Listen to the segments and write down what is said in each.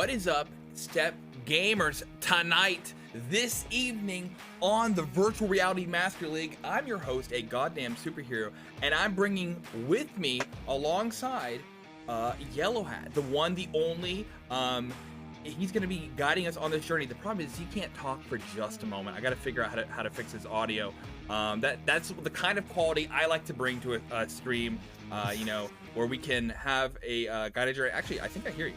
What is up, Step Gamers? Tonight, this evening on the Virtual Reality Master League, I'm your host, a goddamn superhero, and I'm bringing with me alongside Yellow Hat, the one, the only. He's going to be guiding us on this journey. The problem is he can't talk for just a moment. I got to figure out how to fix his audio. That's the kind of quality I like to bring to a stream, where we can have a guided journey. Actually, I think I hear you.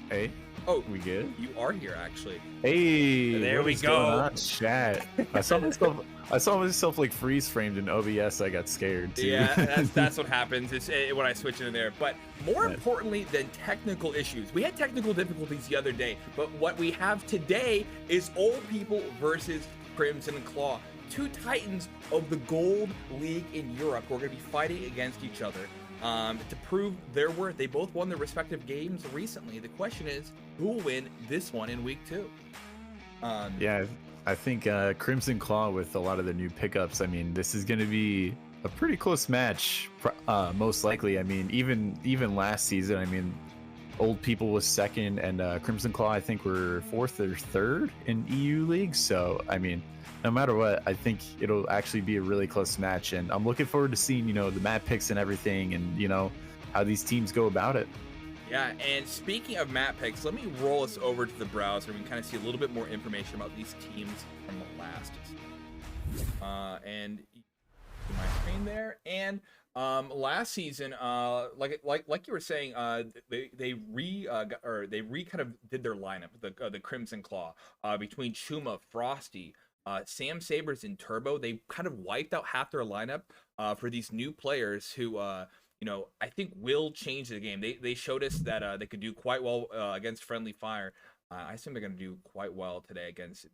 Hey. Oh, we good? You are here, actually. Hey, there we go. Chat. I saw myself like freeze framed in OBS. I got scared too. Yeah, that's what happens. It's when I switch into there. But more importantly than technical issues, we had technical difficulties the other day. But what we have today is Old People versus Crimson Claw, two titans of the Gold League in Europe who are going to be fighting against each other. To prove their worth. They both won their respective games recently. The question is, who will win this one in week 2? Yeah, I think Crimson Claw, with a lot of the new pickups, I mean, this is going to be a pretty close match, most likely. I mean, even last season, I mean, Old People was second, and Crimson Claw, I think, were 4th or 3rd in EU League. So, I mean, no matter what, I think it'll actually be a really close match, and I'm looking forward to seeing, the map picks and everything, and, how these teams go about it. Yeah, and speaking of map picks, let me roll us over to the browser. We can kind of see a little bit more information about these teams from the last. And my screen there. And last season, like you were saying, they kind of did their lineup, the Crimson Claw, between Chuma, Frosty, Sam Sabers, and Turbo. They kind of wiped out half their lineup for these new players who I think will change the game. They showed us that they could do quite well against Friendly Fire. I assume they're going to do quite well today against.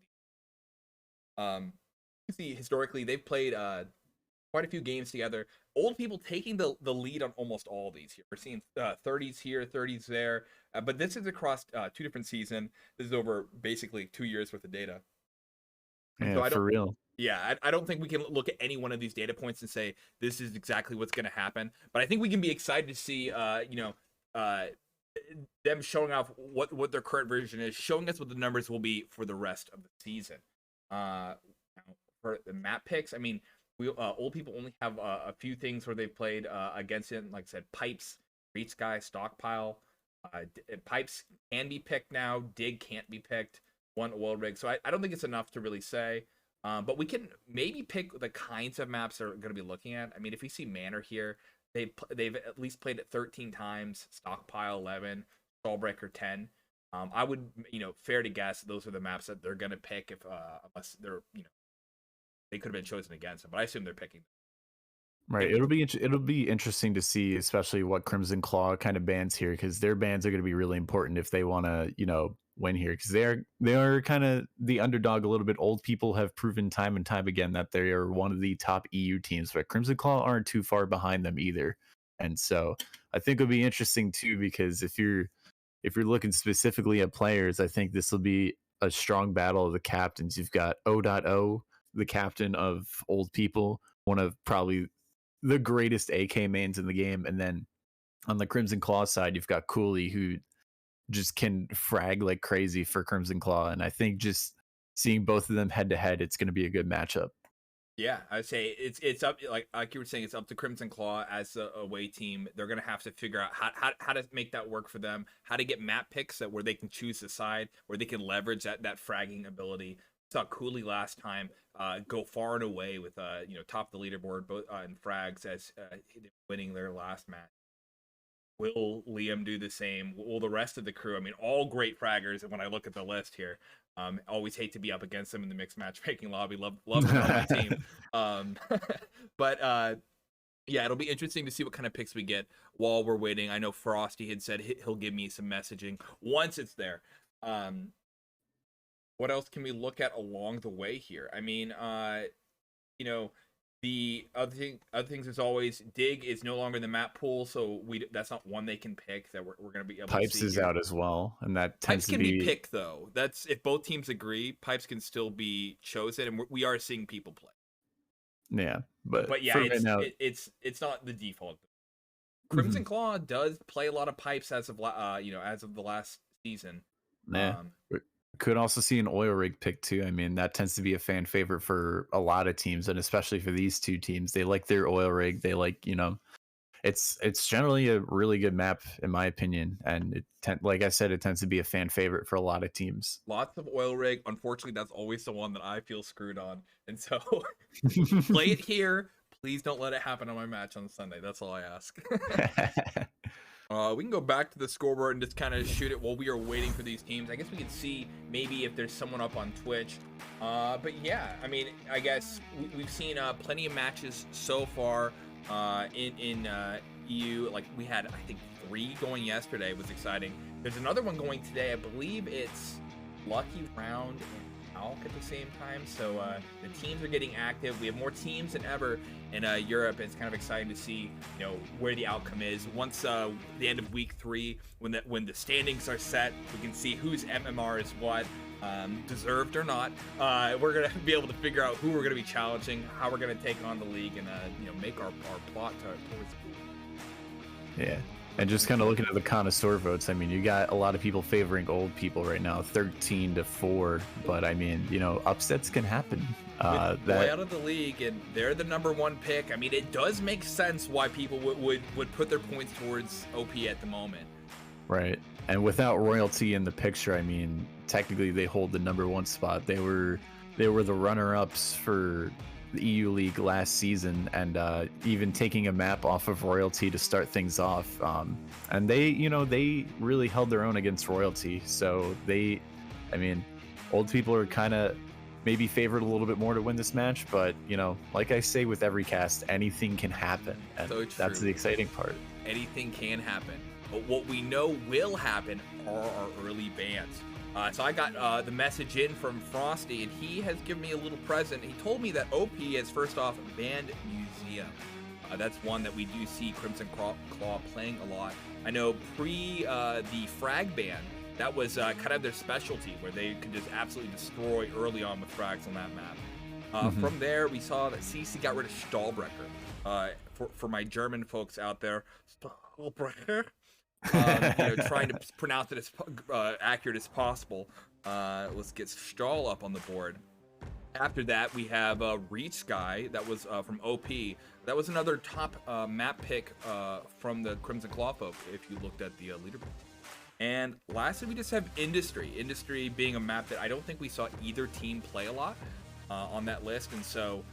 See, historically, they've played quite a few games together. Old People taking the lead on almost all of these here. We're seeing 30s here, 30s there, but this is across 2 different seasons. This is over basically 2 years worth of data. Yeah, so for real. Yeah, I don't think we can look at any one of these data points and say this is exactly what's going to happen. But I think we can be excited to see, them showing off what their current version is, showing us what the numbers will be for the rest of the season. For the map picks, I mean, we Old People only have a few things where they've played against it. Like I said, Pipes, Great Sky, Stockpile. Pipes can be picked now. Dig can't be picked. One oil rig. So I don't think it's enough to really say. But we can maybe pick the kinds of maps they're going to be looking at. I mean, if we see Manor here, they've at least played it 13 times, Stockpile 11, Stallbreaker 10. I would, fair to guess those are the maps that they're going to pick if unless they're, they could have been chosen against them. But I assume they're picking. Right. It'll be interesting to see, especially what Crimson Claw kind of bans here, because their bans are going to be really important if they want to, win here, because they are kind of the underdog a little bit. Old People have proven time and time again that they are one of the top EU teams, but Crimson Claw aren't too far behind them either. And so I think it'll be interesting too, because if you're looking specifically at players, I think this will be a strong battle of the captains. You've got O.O, the captain of Old People, one of probably the greatest AK mains in the game, and then on the Crimson Claw side, you've got Cooley, who just can frag like crazy for Crimson Claw. And I think just seeing both of them head to head, it's going to be a good matchup. Yeah, I'd say it's up, like you were saying, it's up to Crimson Claw as a away team. They're going to have to figure out how to make that work for them, how to get map picks where they can choose the side, where they can leverage that fragging ability. Saw Cooley last time go far and away with top of the leaderboard both in frags as winning their last match. Will Liam do the same? Will the rest of the crew? I mean, all great fraggers. And when I look at the list here, always hate to be up against them in the mixed matchmaking lobby. Love them on my team. But yeah, it'll be interesting to see what kind of picks we get while we're waiting. I know Frosty had said he'll give me some messaging once it's there. What else can we look at along the way here? I mean, the other things is always Dig is no longer in the map pool, so that's not one they can pick that we're going to be able Pipes to see. is here. Out as well, and that tends Pipes can to be picked though. That's if both teams agree. Pipes can still be chosen, and we are seeing people play. Yeah, but yeah, it's not the default. Crimson Claw does play a lot of Pipes as of the last season. Yeah. Could also see an oil rig pick too. I mean, that tends to be a fan favorite for a lot of teams, and especially for these two teams. They like their oil rig. They like, it's generally a really good map in my opinion, and like I said, it tends to be a fan favorite for a lot of teams. Lots of oil rig. Unfortunately, that's always the one that I feel screwed on, and so play it here. Please don't let it happen on my match on Sunday. That's all I ask. We can go back to the scoreboard and just kind of shoot it while we are waiting for these teams. I guess we can see maybe if there's someone up on Twitch. But yeah, I mean, I guess we've seen plenty of matches so far in EU. Like we had, I think, 3 going yesterday. It was exciting. There's another one going today. I believe it's Lucky Round and Alk at the same time. So the teams are getting active. We have more teams than ever in Europe. It's kind of exciting to see, where the outcome is once the end of week 3, when the standings are set. We can see whose MMR is what, deserved or not. We're gonna be able to figure out who we're gonna be challenging, how we're gonna take on the league, and make our plot towards. Yeah. And just kind of looking at the connoisseur votes, I mean, you got a lot of people favoring old people right now, 13-4. But I mean, upsets can happen. Way out of the league, and they're the #1 pick. I mean, it does make sense why people would put their points towards OP at the moment. Right. And without royalty in the picture, I mean, technically they hold the #1 spot. They were the runner-ups for the EU League last season, and even taking a map off of royalty to start things off. And they really held their own against royalty. So old people are kind of maybe favored a little bit more to win this match, but like I say with every cast, anything can happen, and that's the exciting part. Anything can happen, but what we know will happen are our early bans. So I got the message in from Frosty, and he has given me a little present. He told me that OP is, first off, Band Museum. That's one that we do see Crimson Claw playing a lot. I know the frag ban, that was kind of their specialty, where they could just absolutely destroy early on with frags on that map. From there, we saw that CC got rid of Stahlbrecher. For my German folks out there, Stahlbrecher. Trying to pronounce it as accurate as possible. Let's get Stahl up on the board. After that, we have Reach Sky. That was from OP. That was another top map pick from the Crimson Claw folk, if you looked at the leaderboard. And lastly, we just have Industry. Industry being a map that I don't think we saw either team play a lot on that list. And so,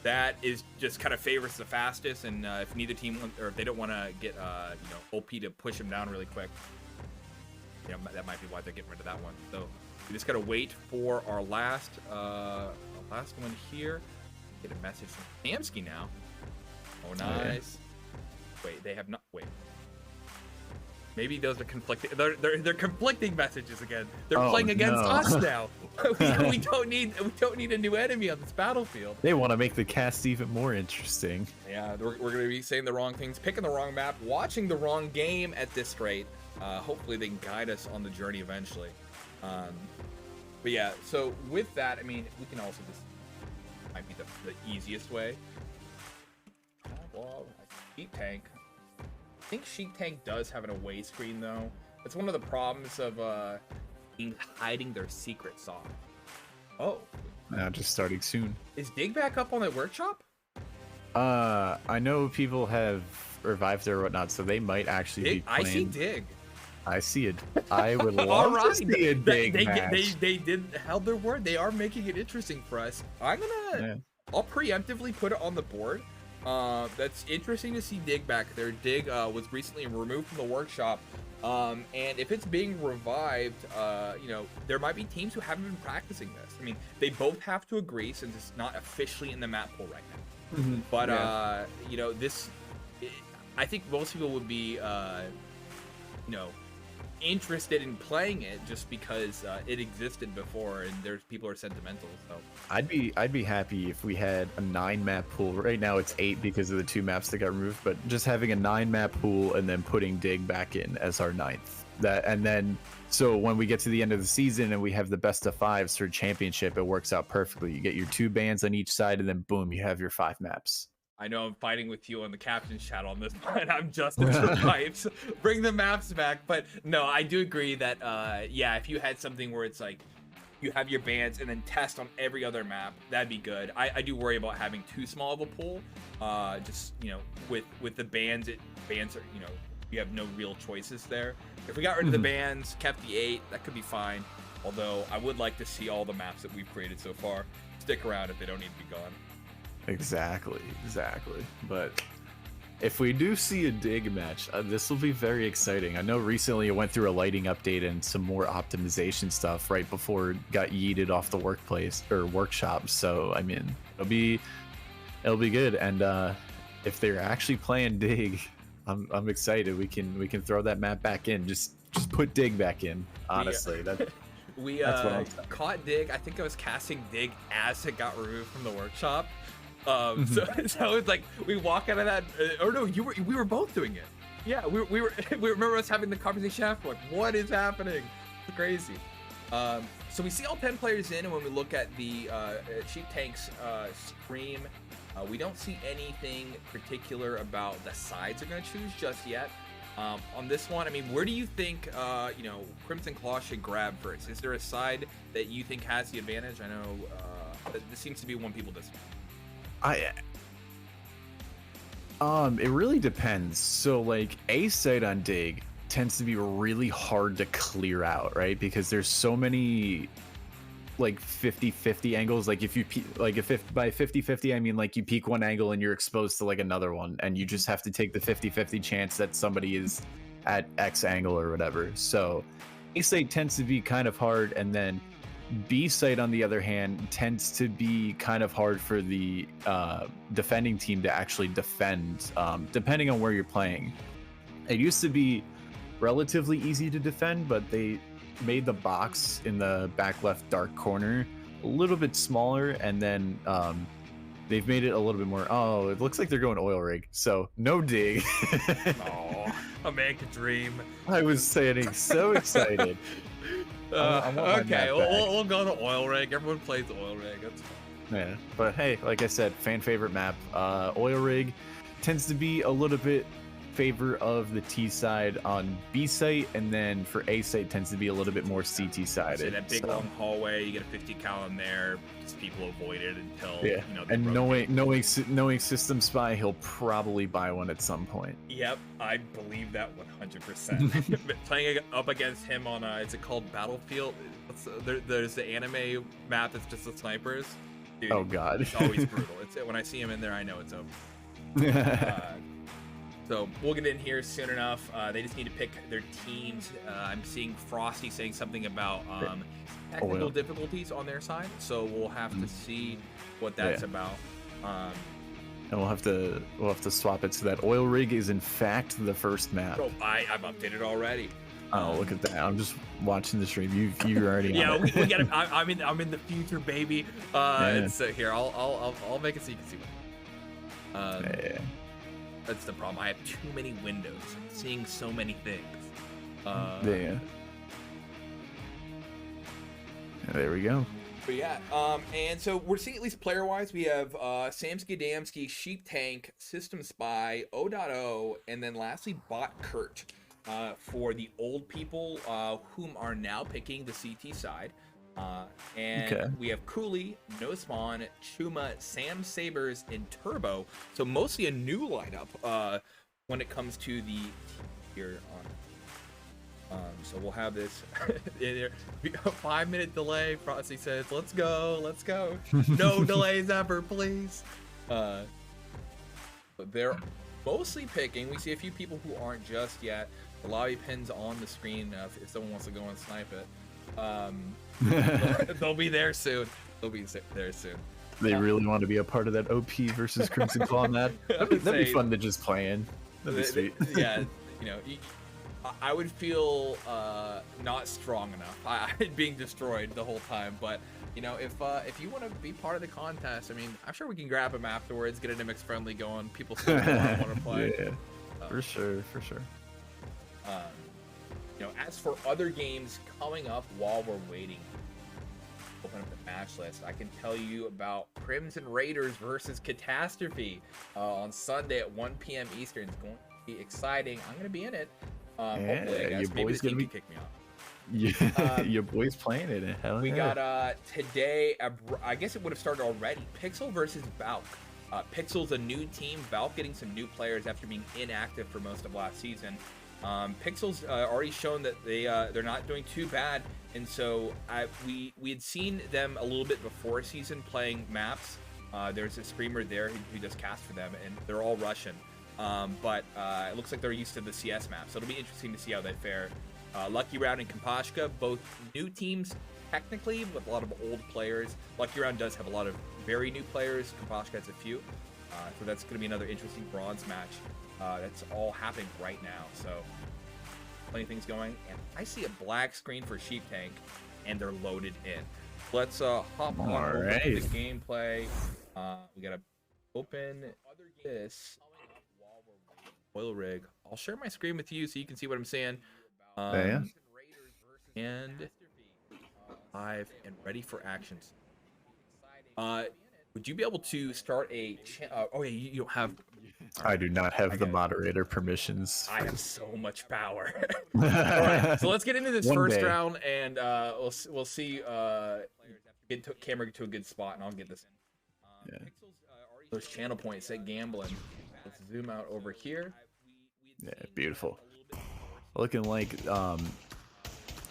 that is just kind of favors the fastest, and if neither team, or if they don't want to get OP to push him down really quick, that might be why they're getting rid of that one. So we just gotta wait for our last one here. Get a message from Hamsky now. Oh, nice. Wait, they have not. Wait. Maybe those are conflicting. They're conflicting messages again. They're playing against us now. we don't need a new enemy on this battlefield. They want to make the cast even more interesting. Yeah, we're going to be saying the wrong things, picking the wrong map, watching the wrong game at this rate. Hopefully they can guide us on the journey eventually. But yeah, so with that, I mean, we can also just, might be the easiest way. Well, Sheep Tank. I think Sheep Tank does have an away screen though. That's one of the problems of hiding their secret sauce. Oh. Just starting soon. Is Dig back up on the workshop? I know people have revived her or whatnot, so they might actually be playing. I see Dig. I see it. I would love to see a Dig match. They did held their word. They are making it interesting for us. I'll preemptively put it on the board. That's interesting to see Dig back there. Dig was recently removed from the workshop, and if it's being revived, there might be teams who haven't been practicing this. I mean, they both have to agree since it's not officially in the map pool right now. But I think most people would be interested in playing it just because it existed before, and there's people are sentimental. So I'd be happy if we had a 9-map pool. Right now it's 8 because of the 2 maps that got removed, but just having a 9-map pool and then putting Dig back in as our 9th. And then so when we get to the end of the season and we have the best of 5s for championship, it works out perfectly. You get your 2 bans on each side, and then boom, you have your 5 maps. I know I'm fighting with you on the captain's chat on this one. I'm just for pipes. Bring the maps back. But no, I do agree that yeah, if you had something where it's like you have your bans and then test on every other map, that'd be good. I do worry about having too small of a pool. Just, you know, with the bans, bans are, you know, you have no real choices there. If we got rid of the bans, kept the 8, that could be fine. Although I would like to see all the maps that we've created so far stick around if they don't need to be gone. Exactly. But if we do see a dig match, this will be very exciting. I know recently it went through a lighting update and some more optimization stuff right before it got yeeted off the workplace or workshop. So I mean, it'll be good. And if they're actually playing dig, I'm excited. We can throw that map back in. Just put dig back in. Honestly, that's what I'm saying. Caught dig. I think I was casting dig as it got removed from the workshop. So it's like we walk out of that. Oh no, we were both doing it. Yeah, we remember us having the conversation after. Like, what is happening? It's crazy. So we see all 10 players in, and when we look at the Sheep Tank's stream, we don't see anything particular about the sides they're gonna choose just yet. On this one, I mean, where do you think you know, Crimson Claw should grab first? Is there a side that you think has the advantage? I know this seems to be one people disagree. It really depends. So like a site on dig tends to be really hard to clear out, right? Because there's so many like 50-50 angles. Like if you by 50-50 I mean like you peek one angle and you're exposed to like another one, and you just have to take the 50-50 chance that somebody is at X angle or whatever. So A site tends to be kind of hard, and then B site on the other hand tends to be kind of hard for the defending team to actually defend, depending on where you're playing. It used to be relatively easy to defend, but they made the box in the back left dark corner a little bit smaller, and then they've made it a little bit more. Oh, it looks like they're going oil rig, so no dig. Oh, a man could dream. I was saying, so excited. Okay, we'll go to oil rig. Everyone plays oil rig. That's fine. Yeah, but hey, like I said, fan favorite map. Oil rig tends to be a little bit favor of the T side on B site, and then for A site tends to be a little bit more CT sided. So that big long hallway, you get a 50 cal in there. Just people avoid it until you know. And knowing System Spy, he'll probably buy one at some point. Yep, I believe that 100%. Playing up against him on is it called Battlefield? There's the anime map that's just the snipers. Dude, oh god, it's always brutal. When I see him in there, I know it's over. So we'll get in here soon enough. They just need to pick their teams. I'm seeing Frosty saying something about technical difficulties on their side, so we'll have to see what that's about. And we'll have to swap it so that oil rig is in fact the first map. Oh, I've updated already. Oh, look at that! I'm just watching the stream. You're already yeah. On it. we get it. I'm in the future, baby. So here I'll make it so you can see one. That's the problem. I have too many windows. I'm seeing so many things. There we go. But yeah, and so we're seeing at least player-wise, we have Samsky Damsky, Sheep Tank, System Spy, O.O, and then lastly Bot Kurt for the old people whom are now picking the CT side. And we have Cooley, No Spawn, Chuma, Sam Sabers, and Turbo. So mostly a new lineup when it comes to the here on. So we'll have this in a 5-minute delay. Frosty says, "Let's go. No delays ever, please." But they're mostly picking. We see a few people who aren't just yet. The lobby pins on the screen if someone wants to go and snipe it. They'll be there soon. They really want to be a part of that OP versus Crimson Claw map. That'd be fun to just play in. That'd be sweet. Yeah, you know, I would feel not strong enough. I'd being destroyed the whole time. But you know, if you want to be part of the contest, I mean, I'm sure we can grab him afterwards, get an MX friendly going. People still want to play. Yeah, for sure. You know, as for other games coming up while we're waiting, open up the match list, I can tell you about Crimson Raiders versus Catastrophe on Sunday at 1 p.m. Eastern. It's going to be exciting. I'm going to be in it. Hopefully, I guess. Maybe the team can kick me off. Yeah, your boy's playing it. Hell we yeah. got today, I guess it would have started already. Pixel versus Valk. Pixel's a new team. Valk getting some new players after being inactive for most of last season. Pixel's already shown that they're not doing too bad, and so we had seen them a little bit before season playing maps. There's a streamer there who does cast for them, and they're all Russian. But it looks like they're used to the CS map, so it'll be interesting to see how they fare. Lucky Round and Kompashka, both new teams technically, with a lot of old players. Lucky Round does have a lot of very new players. Kompashka has a few. So that's going to be another interesting bronze match. That's all happening right now. So plenty of things going. And I see a black screen for Sheep Tank, and they're loaded in. Let's hop on over to the gameplay. We got to open this oil rig. I'll share my screen with you so you can see what I'm saying. And live and ready for actions. Would you be able to start a oh yeah, you don't have. I do not have the moderator permissions. I have so much power. All right, so let's get into this first round, and we'll see. Get camera to a good spot, and I'll get this in. Yeah. Those channel points say gambling. Let's zoom out over here. Yeah, beautiful. Looking like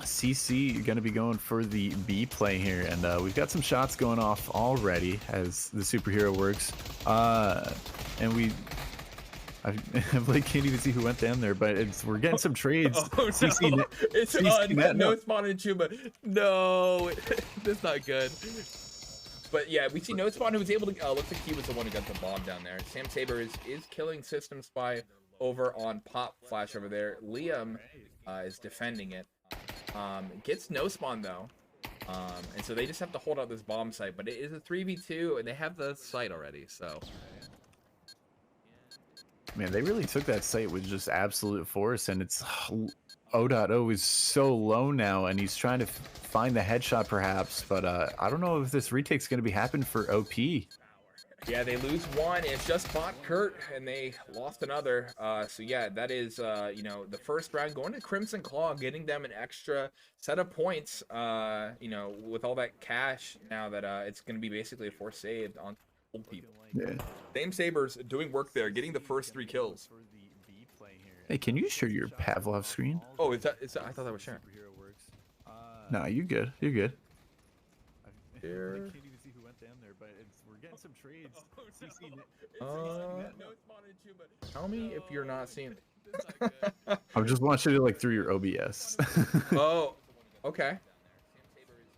CC going to be going for the B play here, and we've got some shots going off already as the superhero works. And I like can't even see who went down there, but we're getting some trades. Oh, CC, no. It's no spawn in Chuba. No, that's not good. But yeah, we see No Spawn, who was able to looks like he was the one who got the bomb down there. Sam Saber is killing System Spy over on Pop Flash over there. Liam is defending it. Gets No Spawn though. And so they just have to hold out this bomb site, but it is a 3v2 and they have the site already, so. Man, they really took that site with just absolute force, and it's O.O is so low now, and he's trying to find the headshot perhaps, but I don't know if this retake's going to be happening for OP. Yeah, they lose one. It's just bot Kurt, and they lost another. So yeah, that is you know, the first round going to Crimson Claw, getting them an extra set of points. You know, with all that cash now that it's going to be basically a force saved on old people. Yeah. Dame Sabers doing work there, getting the first 3 kills. Hey, can you share your Pavlov screen? Oh, is that I thought that was sharing. No, you good. You're good. Here. We're getting some trades. Tell me if you're not seeing it. I'm just watching it like through your OBS. Oh, okay.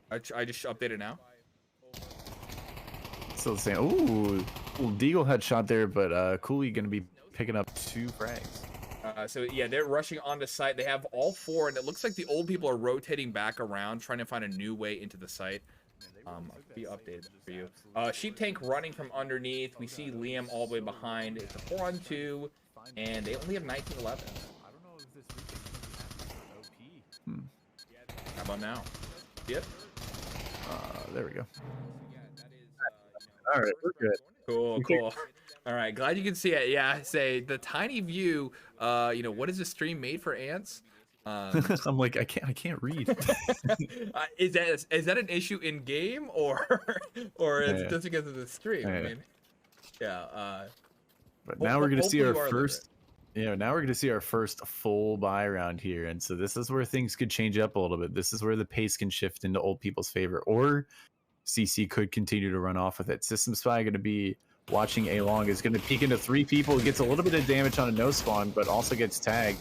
I just updated now. Still the same. Ooh, Deagle headshot there, but Cooley gonna be picking up 2 frags. So yeah, they're rushing onto site. They have all 4, and it looks like the old people are rotating back around, trying to find a new way into the site. I'll be updated for you. Sheep Tank running from underneath. We see Liam all the way behind. It's a 4-on-2, and they only have 19-11. How about now? Yep. There we go. All right, we're good. Cool. All right, glad you can see it. Yeah, say the tiny view. You know, what is the stream made for ants? I'm like, I can't read. Is that an issue in game or it's just because of the stream? I mean, yeah. But now we're gonna see our first. Yeah, now we're gonna see our first full buy round here, and so this is where things could change up a little bit. This is where the pace can shift into old people's favor, or CC could continue to run off with it. System Spy going to be watching A long, is going to peek into 3 people, gets a little bit of damage on a no spawn, but also gets tagged.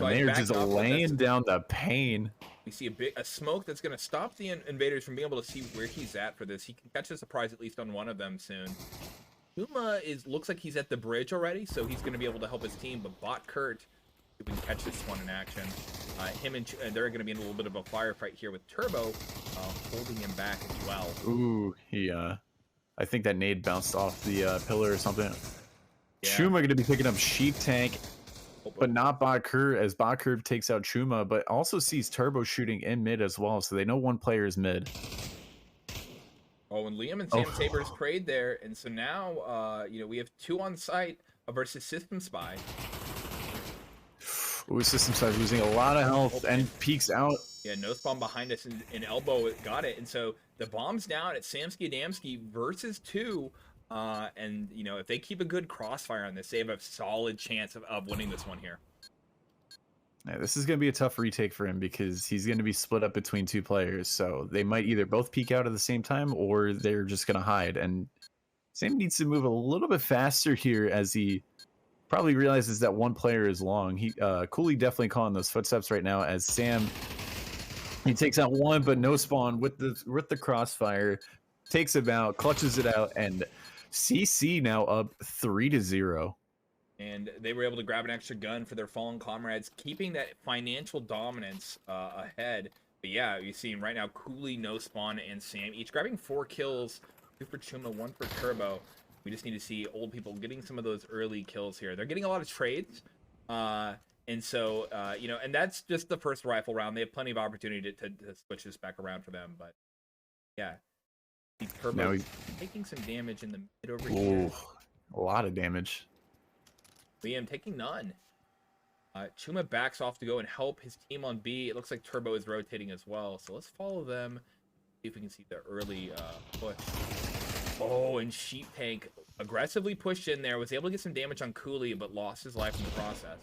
And they're just laying down the pain. We see a smoke that's going to stop the invaders from being able to see where he's at for this. He can catch a surprise at least on one of them soon. Uma looks like he's at the bridge already, so he's going to be able to help his team, but bot Kurt, if we can catch this one in action, him and they're going to be in a little bit of a firefight here with Turbo holding him back as well. Ooh, he I think that nade bounced off the pillar or something. Yeah. Chuma going to be picking up Sheep Tank. but not Bakur, as Bakur takes out Chuma, but also sees Turbo shooting in mid as well, so they know one player is mid. Oh, and Liam and Sam Sabers prayed there, and so now, you know, we have 2 on site versus System Spy. Ooh, System Spy losing a lot of health and peeks out. Yeah, no spawn behind us, and Elbow got it, and so the bomb's down at Samsky Adamski versus 2. And you know, if they keep a good crossfire on this, they have a solid chance of winning this one here. Yeah, this is going to be a tough retake for him because he's going to be split up between 2 players. So they might either both peek out at the same time or they're just going to hide. And Sam needs to move a little bit faster here as he probably realizes that one player is long. He Cooley definitely calling those footsteps right now as Sam, he takes out one, but no spawn with the crossfire, takes him out, clutches it out, and CC now up 3-0. And they were able to grab an extra gun for their fallen comrades, keeping that financial dominance ahead. But yeah, you're seeing right now Cooley, No Spawn, and Sam each grabbing 4 kills, 2 for Chuma, 1 for Turbo. We just need to see old people getting some of those early kills here. They're getting a lot of trades. And so, you know, and that's just the first rifle round. They have plenty of opportunity to switch this back around for them. But yeah, Turbo is taking some damage in the mid over here. A lot of damage. Liam taking none. Chuma backs off to go and help his team on B. It looks like Turbo is rotating as well. So let's follow them. See if we can see the early push. Oh, and Sheep Tank aggressively pushed in there. Was able to get some damage on Cooley, but lost his life in the process.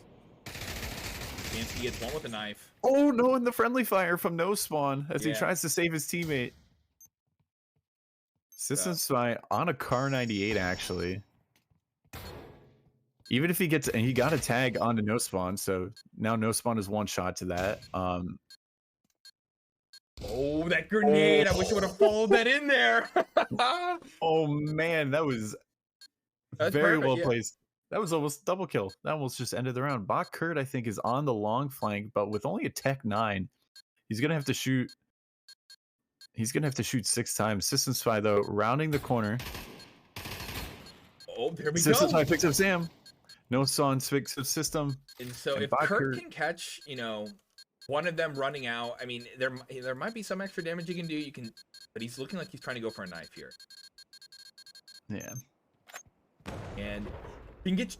Dansky gets one with a knife. Oh, no, and the friendly fire from No Spawn as he tries to save his teammate. System Spy on a Car 98, actually. Even if he gets, and he got a tag onto No Spawn, so now No Spawn is one shot to that. Oh, that grenade! I wish I would have followed that in there. Oh man, that was very well placed. That was almost double kill. That almost just ended the round. Bach Kurt, I think, is on the long flank, but with only a Tech 9, he's gonna have to shoot. He's gonna have to shoot 6 times. System Spy though, rounding the corner. Oh, there we System go. Spy picks up Sam. No Son picks up System. And so if Kurt can catch, you know, one of them running out, I mean, there might be some extra damage you can do. But he's looking like he's trying to go for a knife here. Yeah. And he can get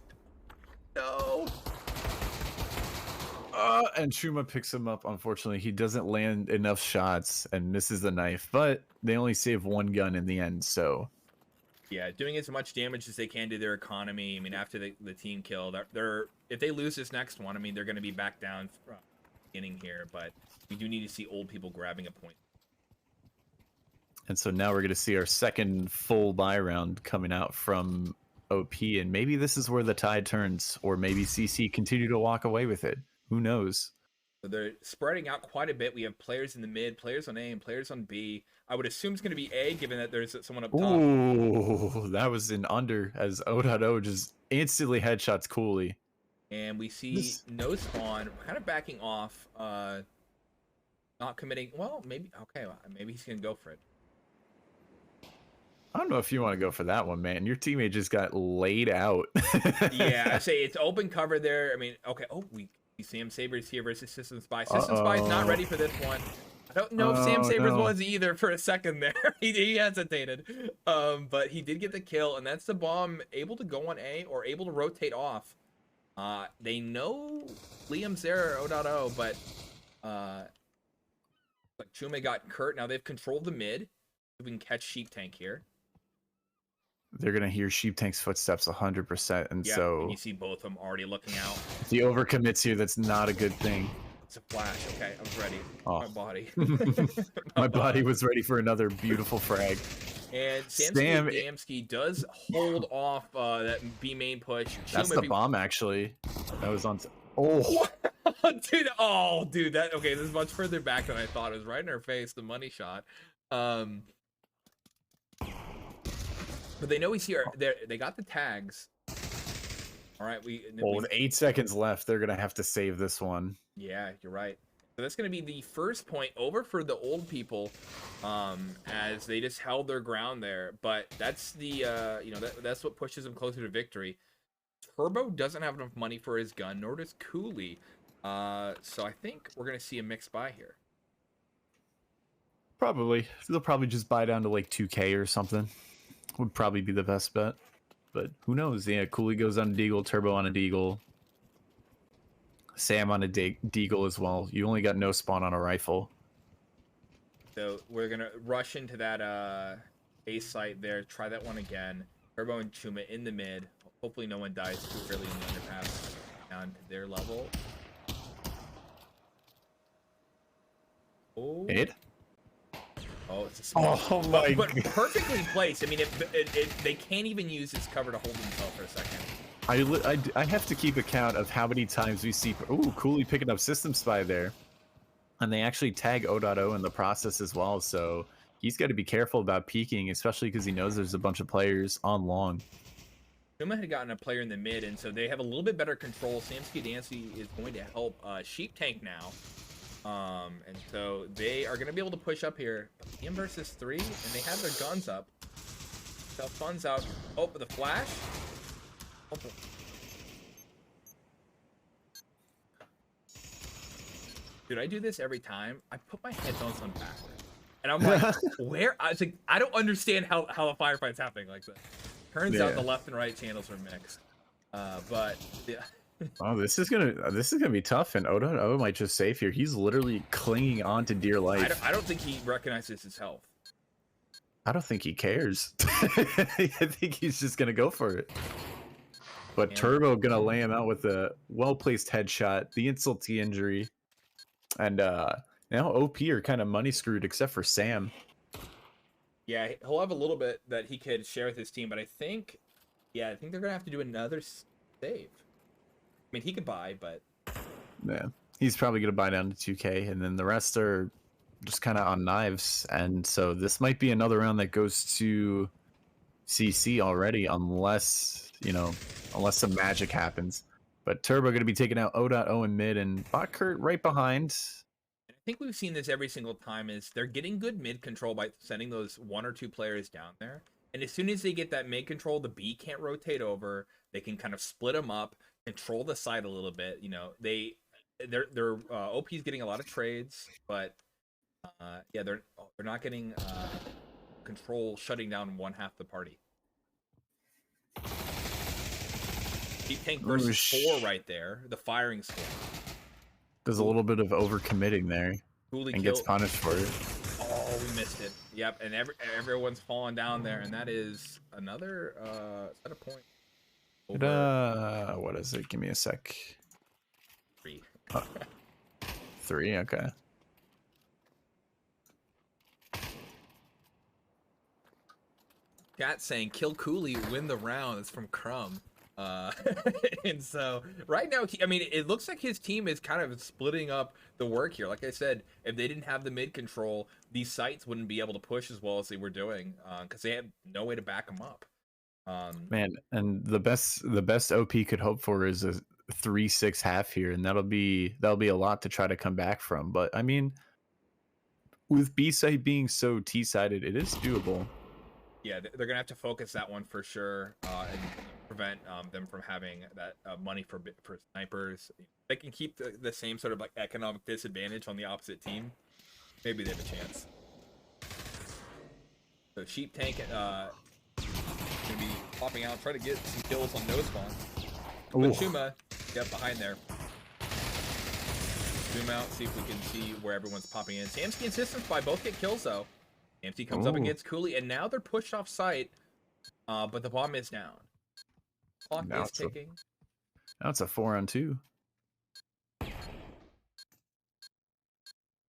no. And Chuma picks him up. Unfortunately, he doesn't land enough shots and misses the knife, but they only save 1 gun in the end, so. Yeah, doing as much damage as they can to their economy. I mean, after the team kill, if they lose this next one, I mean, they're going to be back down from the beginning here, but we do need to see old people grabbing a point. And so now we're going to see our second full buy round coming out from OP, and maybe this is where the tide turns, or maybe CC continue to walk away with it. Who knows? So they're spreading out quite a bit. We have players in the mid, players on A, and players on B. I would assume it's going to be A, given that there's someone up top. Ooh, that was an under, as O.O just instantly headshots Cooley. And we see No Spawn kind of backing off, not committing. Well, maybe, okay, maybe he's going to go for it. I don't know if you want to go for that one, man. Your teammate just got laid out. Yeah, I say it's open cover there. I mean, okay. Oh, we see Sam Sabers here versus System Spy. System Spy is not ready for this one. I don't know if Sam Sabers was either for a second there. he hesitated. But he did get the kill, and that's the bomb able to go on A or able to rotate off. They know Liam's there, 0.0, but like Chume got Kurt. Now they've controlled the mid. We can catch Sheep Tank here. They're going to hear Sheep Tank's footsteps 100%. And so and you see both of them already looking out. If he overcommits here, that's not a good thing. It's a flash. Okay, I was ready. Oh. My body. My body was ready for another beautiful frag. And Sam Adamski does hold off that B main push. That's the bomb, actually. That was on... Oh! Dude, dude, that... Okay, this is much further back than I thought. It was right in her face, the money shot. But they know we see our... They got the tags. All right, with 8 seconds left, they're going to have to save this one. Yeah, you're right. So that's going to be the first point over for the old people, as they just held their ground there. But that's the, that's what pushes them closer to victory. Turbo doesn't have enough money for his gun, nor does Cooley. So I think we're gonna see a mixed buy here. Probably. They'll probably just buy down to like 2K or something. Would probably be the best bet. But who knows? Yeah, Cooley goes on a Deagle, Turbo on a Deagle, Sam on a Deagle as well. You only got no spawn on a rifle. So we're gonna rush into that A site there. Try that one again. Turbo and Chuma in the mid. Hopefully no one dies too early in the underpass down to their level. Oh. It? Oh, it's a small. Oh my but god. perfectly placed. I mean, they can't even use his cover to hold himself for a second. I have to keep account of how many times we see. Ooh, Cooley picking up System Spy there. And they actually tag O.O in the process as well. So he's got to be careful about peeking, especially because he knows there's a bunch of players on long. Chuma had gotten a player in the mid, and so they have a little bit better control. Samsky Dancy is going to help Sheep Tank now. And so they are going to be able to push up here. Him versus 3, and they have their guns up. So fun's out. Oh, with the flash. Oh, dude, I do this every time. I put my headphones on backwards. And I'm like, where? I was like, I don't understand how a firefight's happening like that. Turns out the left and right channels are mixed. But yeah. Oh, this is gonna be tough, and O might just save here. He's literally clinging on to dear life. I don't think he recognizes his health. I don't think he cares. I think he's just gonna go for it. But yeah. Turbo gonna lay him out with a well-placed headshot, the insult to injury, and now OP are kind of money screwed except for Sam. Yeah, he'll have a little bit that he could share with his team, but I think they're gonna have to do another save. I mean, he could buy, but yeah, he's probably gonna buy down to 2K, and then the rest are just kind of on knives. And so this might be another round that goes to CC already, unless some magic happens. But Turbo gonna be taking out O.O in mid, and Botkurt right behind. I think we've seen this every single time. Is they're getting good mid control by sending those 1 or 2 players down there, and as soon as they get that mid control, the B can't rotate over. They can kind of split them up, control the side a little bit. You know, they're OP's getting a lot of trades, but yeah, they're not getting control shutting down one half the party. Deep Tank versus 4 right there. The firing squad. There's a little bit of overcommitting there, and gets punished for it. Oh, we missed it. Yep, and everyone's falling down there, and that is another set of points. What is it? Give me a sec. 3. 3, okay. Chat saying kill Cooley, win the round. It's from Crumb. And so right now, I mean, it looks like his team is kind of splitting up the work here. Like I said, if they didn't have the mid control, these sites wouldn't be able to push as well as they were doing, because they had no way to back them up. Man, and the best OP could hope for is a 3-6 half here, and that'll be a lot to try to come back from. But I mean, with B side being so T-sided, it is doable. Yeah, they're gonna have to focus that one for sure, and prevent them from having that money for snipers. They can keep the same sort of like economic disadvantage on the opposite team. Maybe they have a chance. So Sheep Tank gonna be popping out, trying to get some kills on no spawn. But Chuma, behind there. Zoom out, see if we can see where everyone's popping in. Samsky and System Spy both get kills though. Samsky comes up against Cooley, and now they're pushed off site, but the bomb is down. Clock is ticking. Now it's a 4-on-2.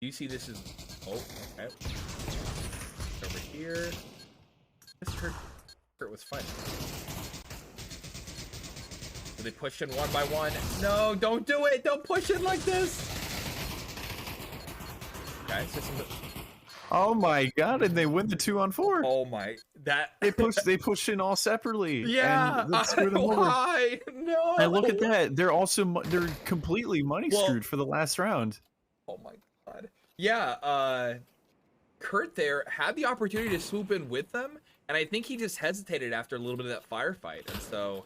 You see this is okay. Over here. This Kurt was fighting. So they push in 1 by 1. No, don't do it! Don't push it like this! Okay, oh my god, and they win the 2-on-4. Oh my, they push in all separately. Yeah, and screw them why? Over. No. And look at that. They're completely money screwed for the last round. Oh my god. Yeah, Kurt there had the opportunity to swoop in with them, and I think he just hesitated after a little bit of that firefight, and so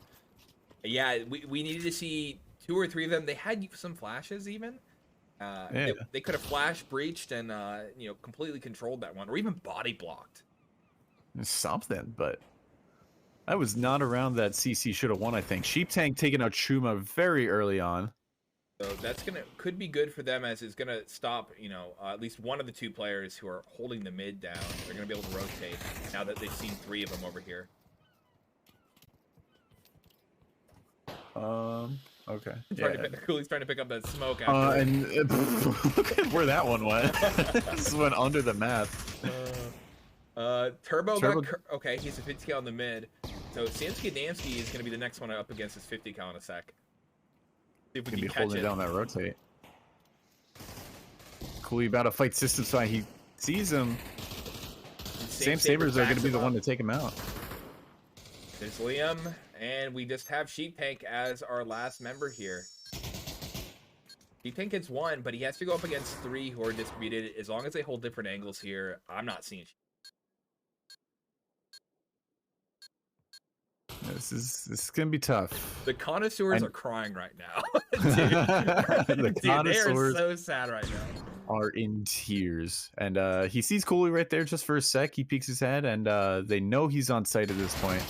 Yeah, we needed to see 2 or 3 of them. They had some flashes even. Yeah, They could have flash breached and completely controlled that one, or even body blocked. something, but I was not around that CC should have won, I think. Sheep Tank taking out Chuma very early on. So that's could be good for them, as it's gonna stop at least one of the 2 players who are holding the mid down. They're gonna be able to rotate now that they've seen 3 of them over here. Okay. Cooley's trying to pick up that smoke and look at where that one went. This went under the map. Turbo okay, he's a 50 cal in the mid. So Samsky Damsky is gonna be the next one up against his 50 cal in a sec. See if we can be catch holding it. down that rotate. Cooley about to fight system side. He sees him. Sam Sabers are going to be the one to take him out. There's Liam, and we just have Sheep Tank as our last member here. Sheep Tank gets 1, but he has to go up against 3 who are distributed. As long as they hold different angles here, I'm not seeing. This is gonna be tough. The connoisseurs are crying right now. The connoisseurs they are so sad right now. Are in tears, and he sees Cooley right there just for a sec. He peeks his head, and they know he's on site at this point.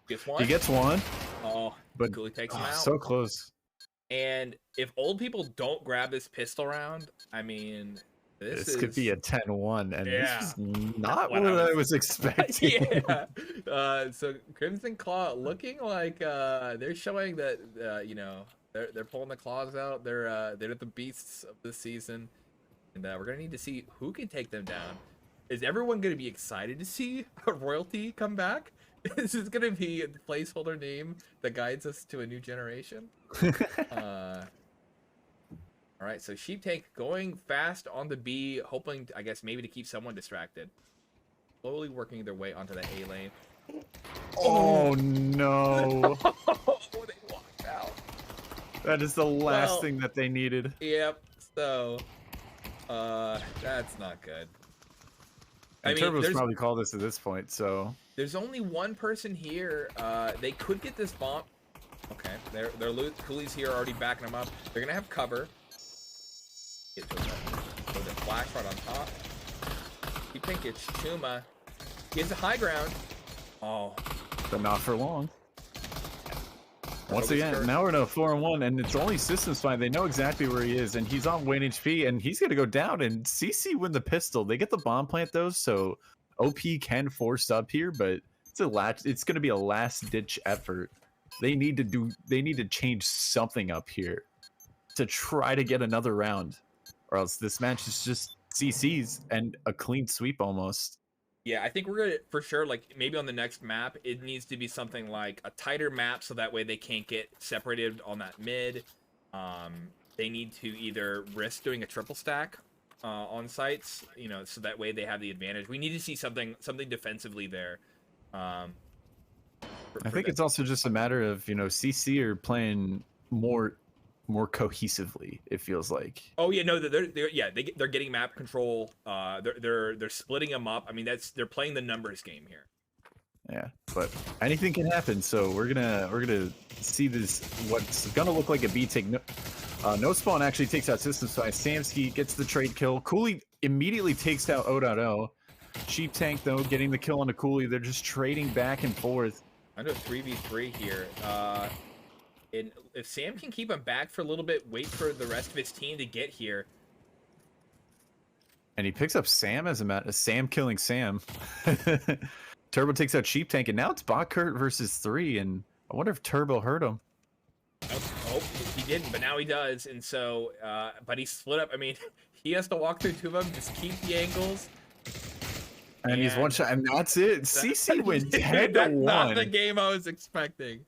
Gets 1. He gets 1. Oh, but Cooley takes him out. So close. And if old people don't grab this pistol round, I mean, this could be a 10-1, and this is not what I was expecting. Yeah. So Crimson Claw looking like they're showing that they're pulling the claws out. They're the beasts of this season, and we're gonna need to see who can take them down. Is everyone gonna be excited to see a royalty come back? This is gonna be a placeholder name that guides us to a new generation. All right, so Sheep Tank going fast on the B, hoping, I guess, maybe to keep someone distracted. Slowly working their way onto the A lane. Oh, no. They walked out. That is the last thing that they needed. Yep, so, that's not good. And Turbo's probably called this at this point, so. There's only one person here. They could get this bomb. Okay, they're Cooley's here already backing them up. They're going to have cover. Get to the flash right on top. You think it's Chuma. He has the high ground. Oh. But not for long. Once again, now we're in a 4-1, and it's only Systems Find. They know exactly where he is, and he's on 1 HP, and he's going to go down, and CC win the pistol. They get the bomb plant, though, so OP can force up here, but it's going to be a last-ditch effort. They need to change something up here to try to get another round, or else this match is just CC's and a clean sweep almost. Yeah, I think we're gonna, for sure, like maybe on the next map, it needs to be something like a tighter map so that way they can't get separated on that mid. They need to either risk doing a triple stack on sites, so that way they have the advantage. We need to see something defensively there. I think it's also just a matter of CC are playing more cohesively. It feels like. Oh yeah, no, they're getting map control. They're splitting them up. I mean, they're playing the numbers game here. Yeah, but anything can happen. So we're gonna see this. What's gonna look like a B take. No Spawn actually takes out Systems Find. Samsky gets the trade kill. Cooley immediately takes out O.O. Sheep Tank though getting the kill on the Cooley. They're just trading back and forth. Under 3v3 here. And if Sam can keep him back for a little bit, wait for the rest of his team to get here. And he picks up Sam as Sam killing Sam. Turbo takes out Sheep Tank, and now it's Botkurt versus 3, and I wonder if Turbo hurt him. Oh, he didn't, but now he does, and so, but he split up. I mean, he has to walk through 2 of them, just keep the angles. And he's one shot, and that's it. CC wins 10-1. That's not the game I was expecting.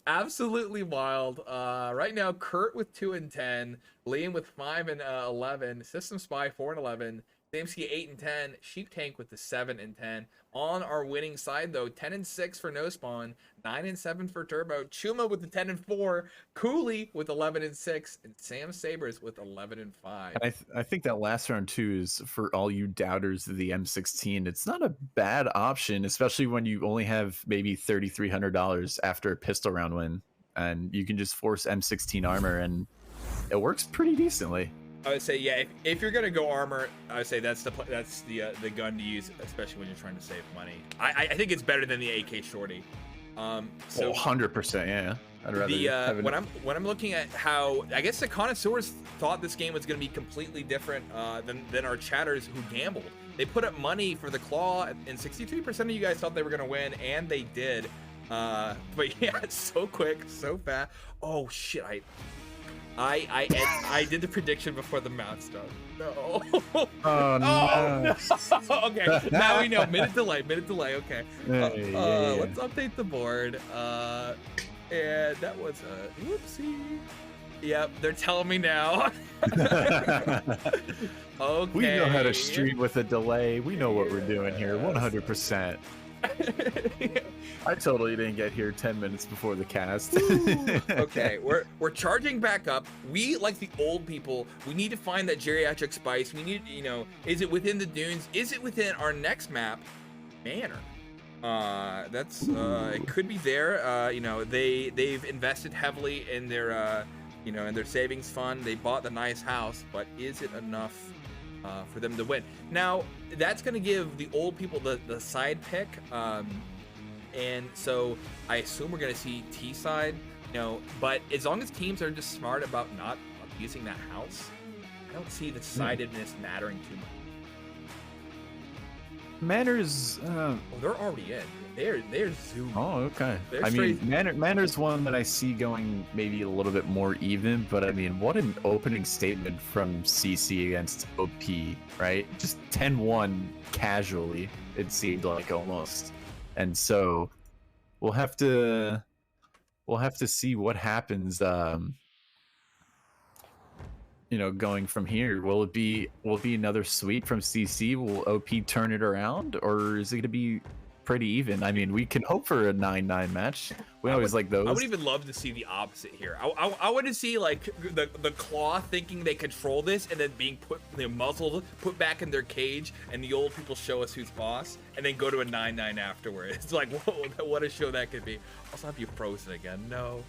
Absolutely wild. Right now, Kurt with 2 and 10, Liam with 5 and 11, System Spy 4 and 11, Samsky 8 and 10, Sheep Tank with the 7 and 10. On our winning side, though, 10 and 6 for No Spawn, 9 and 7 for Turbo, Chuma with the 10 and 4, Cooley with 11 and 6, and Sam Sabers with 11 and 5. And I think that last round too is for all you doubters of the M16. It's not a bad option, especially when you only have maybe $3,300 after a pistol round win. and you can just force M16 armor, and it works pretty decently. I would say, yeah, if you're gonna go armor, I would say that's the gun to use, especially when you're trying to save money. I think it's better than the AK Shorty. So 100%, yeah. I'd rather when I'm looking at how, I guess the connoisseurs thought this game was gonna be completely different than our chatters who gambled. They put up money for the claw, and 63% of you guys thought they were gonna win, and they did. But yeah, it's so quick, so fast. Oh shit! I did the prediction before the math started. No. Oh no. No. Okay, now we know. Minute delay. Okay. Yeah. Let's update the board. And that was a whoopsie. Yep, they're telling me now. Okay. We know how to stream with a delay. We know what we're doing here. 100%. I totally didn't get here 10 minutes before the cast. Okay, we're charging back up. We, like the old people, we need to find that geriatric spice. We need, is it within the dunes? Is it within our next map, Manor? That's it could be there. They've invested heavily in their in their savings fund. They bought the nice house, but is it enough for them to win? Now that's going to give the old people the side pick, and so I assume we're going to see T side. But as long as teams are just smart about not using that house, I don't see the sidedness mattering too much. Manor's they're already in. They're zooming. Oh, okay. They're I mean, Manor's one that I see going maybe a little bit more even, but I mean, what an opening statement from CC against OP, right? Just 10-1 casually, it seemed like almost. And so we'll have to see what happens going from here. Will it be another sweep from CC? Will OP turn it around, or is it going to be pretty even? I mean, we can hope for a 9-9 match. We always like those. I would even love to see the opposite here. I want to see like the claw thinking they control this, and then being muzzled, put back in their cage, and the old people show us who's boss, and then go to a 9-9 afterwards. It's like, whoa, what a show that could be. Also, have you frozen again? No.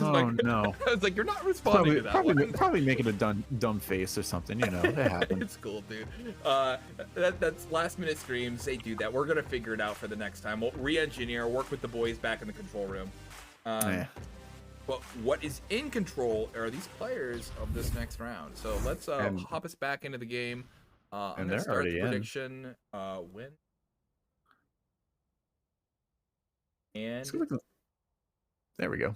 No. I was like, you're not responding to that probably making a dumb face or something. It happens. It's cool, dude. That's last minute streams. They do that. We're gonna figure it out for the next time. We'll re-engineer, work with the boys back in the control room. But what is in control are these players of this next round. So let's hop us back into the game. And they're start already the in. prediction. Win. And there we go.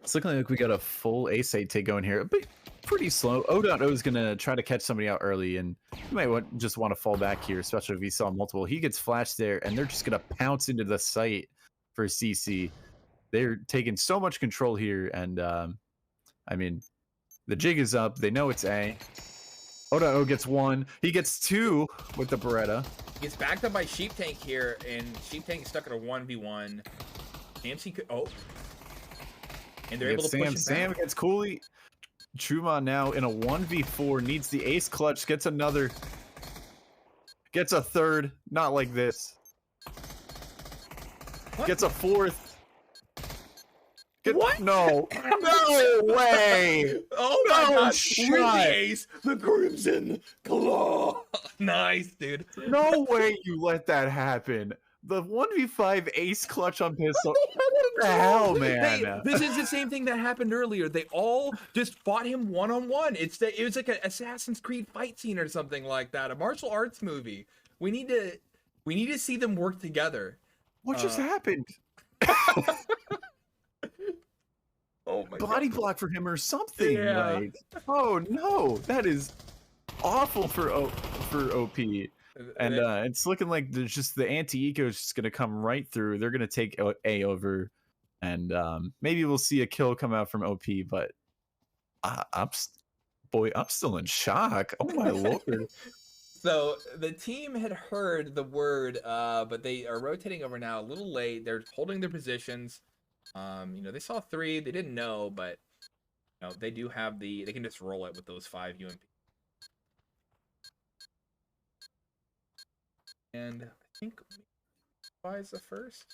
It's looking like we got a full ace-8 take going here, but pretty slow. O.O is going to try to catch somebody out early, and you might just want to fall back here, especially if he saw multiple. He gets flashed there, and they're just going to pounce into the site for CC. They're taking so much control here, and I mean, the jig is up. They know it's A. O.O gets one. He gets two with the Beretta. He gets backed up by Sheep Tank here, and Sheep Tank is stuck in a 1v1. AMC could... Oh. And they're able to push him back. Sam gets Cooley. Truman now in a 1v4, needs the ace clutch, gets another. Gets a third. Not like this. What? Gets a fourth. What? No. No way. Oh my god. With the ace. The Crimson Claw. Nice, dude. No way you let that happen. The 1v5 ace clutch on pistol. What the hell, man? This is the same thing that happened earlier. They all just fought him one-on-one. It was like an Assassin's Creed fight scene or something like that. A martial arts movie. We need to see them work together. What just happened? Oh my Body god. block for him or something. Yeah. Like, oh no, that is awful for OP. And it's looking like there's just the anti-eco is just gonna come right through. They're gonna take A over, and maybe we'll see a kill come out from OP. But I'm still in shock. Oh my lord! So the team had heard the word, but they are rotating over now a little late. They're holding their positions. They saw 3. They didn't know, but they do have they can just roll it with those 5 UMP. And I think buys the first.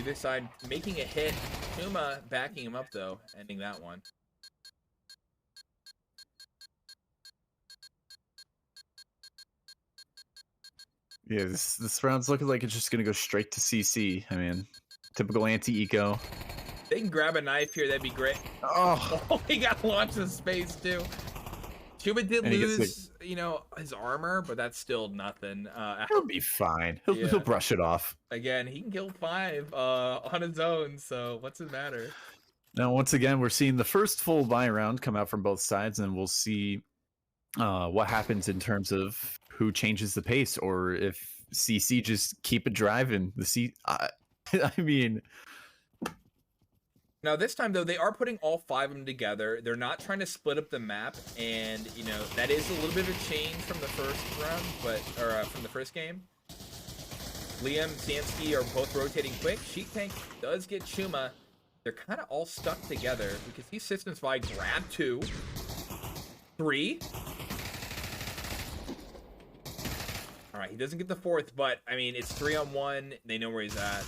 Either side making a hit. Chuma backing him up though, ending that one. Yeah, this round's looking like it's just gonna go straight to CC. I mean, typical anti-eco. They can grab a knife here, that'd be great. Oh, He got launched in space too. Chuma did and lose, you know, his armor, but that's still nothing. he'll be fine. He'll brush it off. Again, he can kill 5 on his own, so what's it matter? Now, once again, we're seeing the first full buy round come out from both sides, and we'll see what happens in terms of who changes the pace, or if CC just keep it driving. I mean, now this time though, they are putting all 5 of them together. They're not trying to split up the map, and you know that is a little bit of a change from the first round, from the first game. Liam, Samsky are both rotating quick. Sheik Tank does get Chuma. They're kind of all stuck together because these systems by grab 2, 3. All right, he doesn't get the 4th, but I mean it's 3-on-1. They know where he's at.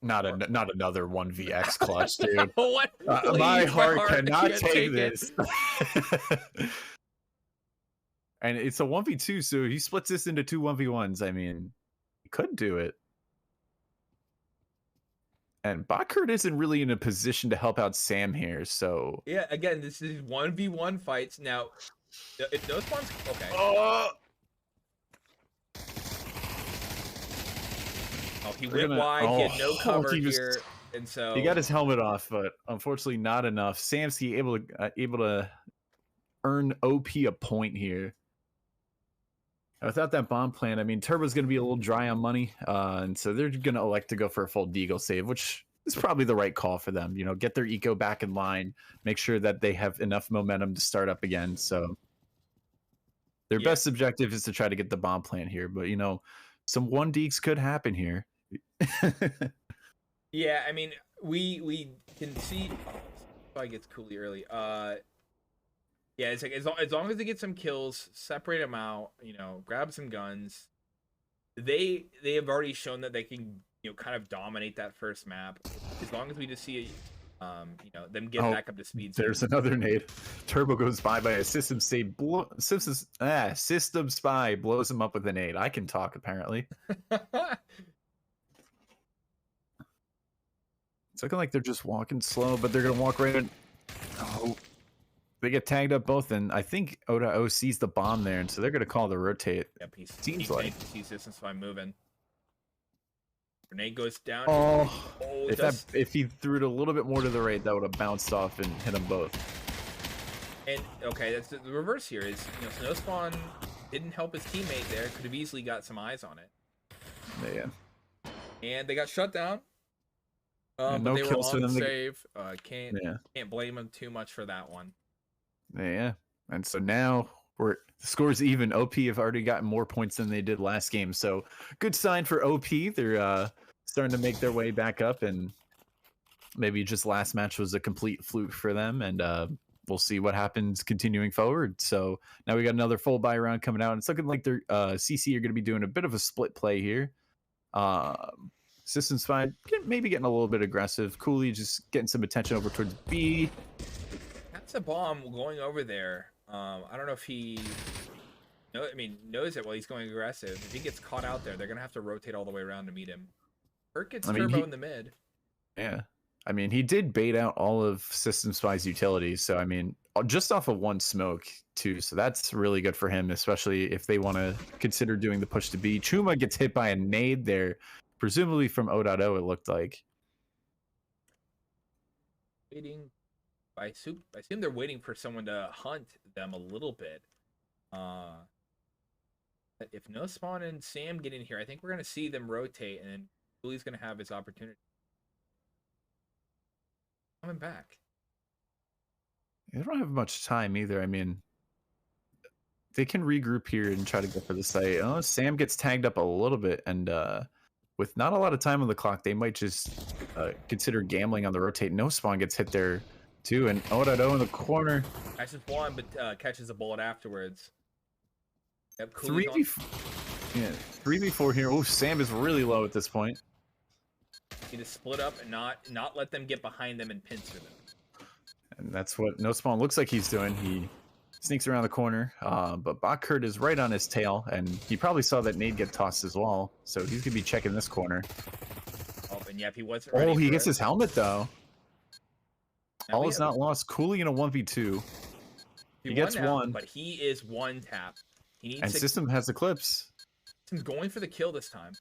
Not another 1vx clutch, dude. What? My heart can't cannot take it. this. And it's a 1v2, so he splits this into 2 1v1s. I mean, he could do it. And Bakurt isn't really in a position to help out Sam here, so... Yeah, again, this is 1v1 fights. Now, if those ones... Okay. Oh, he went wide, he had no cover here, and so... He got his helmet off, but unfortunately not enough. Samsky able to earn OP a point here. Without that bomb plan, I mean, Turbo's going to be a little dry on money, and so they're going to elect to go for a full Deagle save, which is probably the right call for them. You know, get their eco back in line, make sure that they have enough momentum to start up again. So their best objective is to try to get the bomb plan here, but, you know, some 1-deeks could happen here. Yeah, I mean, we can see... Oh, probably gets Cooley early. Yeah, it's like as long as they get some kills, separate them out, you know, grab some guns. They have already shown that they can, you know, kind of dominate that first map. As long as we just see, you know, them get back up to speed. There's another nade. Turbo goes by a system spy. System spy blows him up with a nade. I can talk apparently. It's looking like they're just walking slow, but they're gonna walk right in. Oh. They get tagged up both, and I think O sees the bomb there, and so they're going to call the rotate. Yep, seems like he's distance by moving. Grenade goes down. If he threw it a little bit more to the right, that would have bounced off and hit them both. And okay, that's the reverse here. Is, you know, Snow Spawn didn't help his teammate there. Could have easily got some eyes on it. Yeah. And they got shut down. But no they kills were for on them. Save. Can't blame them too much for that one. Yeah, and so now the score's even. OP have already gotten more points than they did last game, so good sign for OP. They're starting to make their way back up, and maybe just last match was a complete fluke for them, and we'll see what happens continuing forward. So now we got another full buy round coming out, and it's looking like they're CC are going to be doing a bit of a split play here. System Spy maybe getting a little bit aggressive. Cooley just getting some attention over towards B. That's a bomb going over there. I don't know if he knows it while he's going aggressive. If he gets caught out there, they're gonna have to rotate all the way around to meet him. Hurt gets Turbo in the mid. Yeah, I mean, he did bait out all of System Spy's utilities, so I mean, just off of one smoke too. So that's really good for him, especially if they want to consider doing the push to B. Chuma gets hit by a nade there, presumably from O.O. It looked like. Waiting. I assume they're waiting for someone to hunt them a little bit. If No Spawn and Sam get in here, I think we're gonna see them rotate, and then Cooley's gonna have his opportunity. Coming back. They don't have much time either. I mean, they can regroup here and try to go for the site. Oh, Sam gets tagged up a little bit, and with not a lot of time on the clock, they might just consider gambling on the rotate. No Spawn gets hit there too, and O.O. in the corner. Catches one, but catches a bullet afterwards. Yep, 3v4 here. Oh, Sam is really low at this point. Need to split up and not let them get behind them and pincer them. And that's what No Spawn looks like he's doing. He sneaks around the corner, but Bakkurt is right on his tail, and he probably saw that nade get tossed as well, so he's gonna be checking this corner. Oh, and yep, he wasn't ready. Oh, he gets his helmet though. Now All is not lost. Cooley in a 1v2. He gets now, one, but he is one tap. He needs and to, System has the clips. System's going for the kill this time.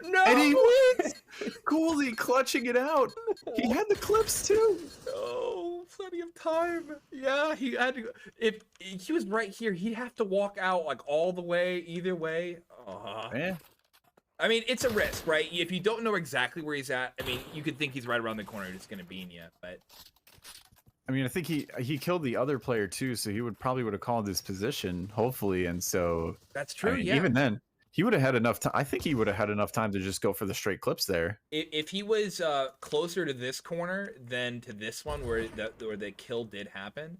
No! And he wins! Cooley clutching it out. He had the clips too. Oh, plenty of time. Yeah, he had to. If he was right here, he'd have to walk out like all the way, either way. Yeah. I mean, it's a risk, right? If you don't know exactly where he's at, I mean, you could think he's right around the corner, just gonna beam you. But I mean, I think he killed the other player too, so he probably would have called his position, hopefully, and so that's true. I mean, yeah. Even then, he would have had enough time. I think he would have had enough time to just go for the straight clips there. If he was closer to this corner than to this one where the kill did happen,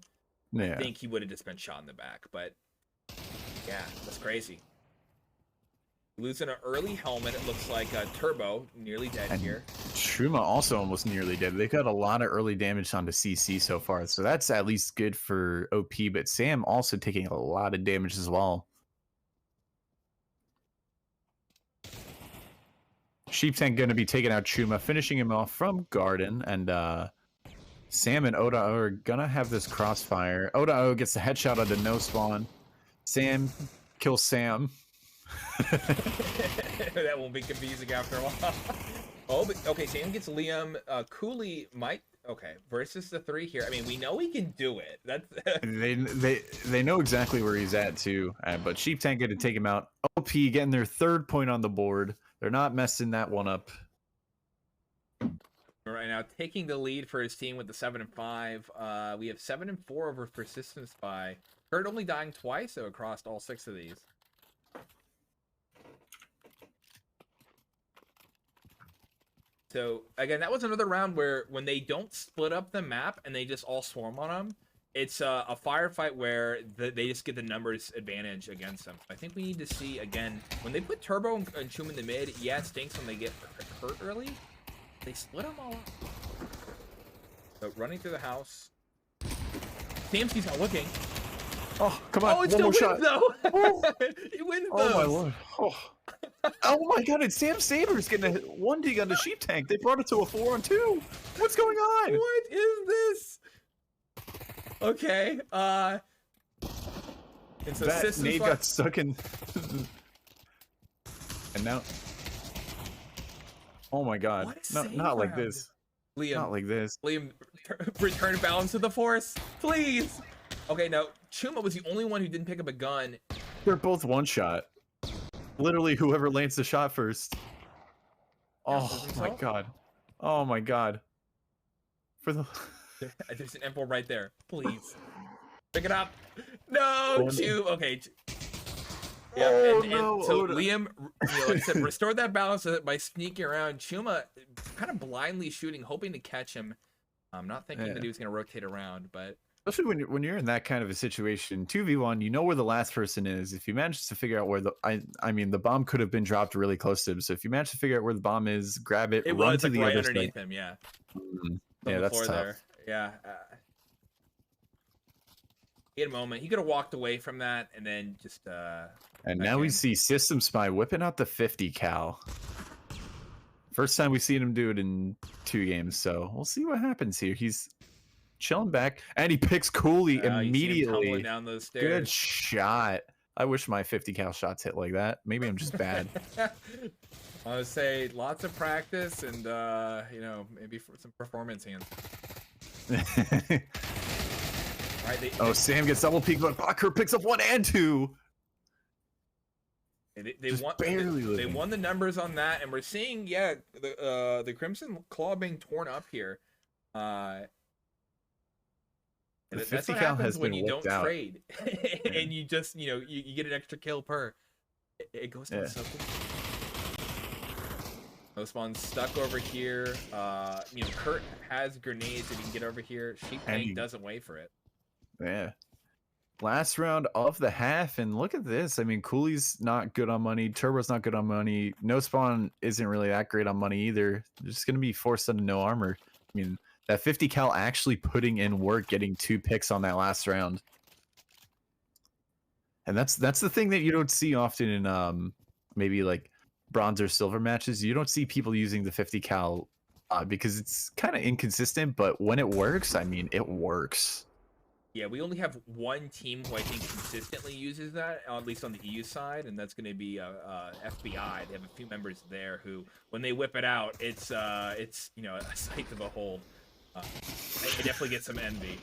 yeah. I think he would have just been shot in the back. But yeah, that's crazy. Losing an early helmet, it looks like Turbo nearly dead and here. Truma also almost nearly dead. They got a lot of early damage onto CC so far, so that's at least good for OP. But Sam also taking a lot of damage as well. Sheep Tank going to be taking out Chuma, finishing him off from Garden, and Sam and Oda are going to have this crossfire. Oda gets the headshot onto No Spawn. Sam kills Sam. That won't be confusing after a while. Oh, but, okay, Sam gets Liam. Cooley might... Okay, versus the 3 here. I mean, we know he can do it. That's they know exactly where he's at, too. But Sheep Tank going to take him out. OP getting their 3rd point on the board. They're not messing that one up. Right now, taking the lead for his team with the 7-5. We have 7-4 over Persistent Spy. Kurt only dying twice, though, across all 6 of these. So, again, that was another round where when they don't split up the map and they just all swarm on them, it's a firefight where they just get the numbers advantage against them. I think we need to see, again, when they put Turbo and Chum in the mid, yeah, it stinks when they get hurt early. They split them all up. So, running through the house. TMC's not looking. Oh, come on. Oh, it's one more still shot. Though. Oh. He wins Oh, those. my lord. Oh my god, it's Sam Sabers getting a 1D on the Sheep Tank. They brought it to a 4-on-2. What's going on? What is this? Okay, and so that nade got stuck in... And now... Oh my god. Not like this. Liam. Not like this. Liam, return balance to the force, please. Okay, now, Chuma was the only one who didn't pick up a gun. They're both one-shot. Literally, whoever lands the shot first. Oh my god. Oh my god. For the... There's an M4 right there. Please. Pick it up. No, Chu. Okay. Yeah, oh, and no, so Oda. Liam, like I said, restored that balance by sneaking around. Chuma kind of blindly shooting, hoping to catch him. I'm not thinking that he was going to rotate around, but... Especially when you're in that kind of a situation, 2v1, you know where the last person is. If you manage to figure out where the... I mean, the bomb could have been dropped really close to him, so if you manage to figure out where the bomb is, grab it, run was to like the right other underneath side. him, yeah. Yeah, that's tough. There. Yeah. He had a moment. He could have walked away from that and then just... and now we see System Spy whipping out the 50 cal. First time we've seen him do it in 2 games, so we'll see what happens here. He's chilling back, and he picks Cooley immediately. Down those stairs. Good shot. I wish my 50 cal shots hit like that. Maybe I'm just bad. I would say lots of practice and you know, maybe for some performance hands. All right, Sam gets double peek, but Bakkurt picks up 1 and 2. They won the numbers on that, and we're seeing the Crimson Claw being torn up here. The That's 50 what cal happens has when been you don't whipped out. trade, and you just you get an extra kill per. It goes down so quick. No Spawn's stuck over here. Kurt has grenades if he can get over here. Sheep Tank doesn't wait for it. Yeah. Last round of the half, and look at this. I mean, Cooley's not good on money. Turbo's not good on money. No Spawn isn't really that great on money either. They're just going to be forced into no armor. I mean, that 50 cal actually putting in work, getting 2 picks on that last round. And that's the thing that you don't see often in maybe like bronze or silver matches. You don't see people using the 50 cal because it's kind of inconsistent, but when it works, I mean, it works. Yeah, we only have one team who I think consistently uses that, at least on the EU side, and that's going to be FBI. They have a few members there who, when they whip it out, it's you know, a sight to behold. I definitely get some envy.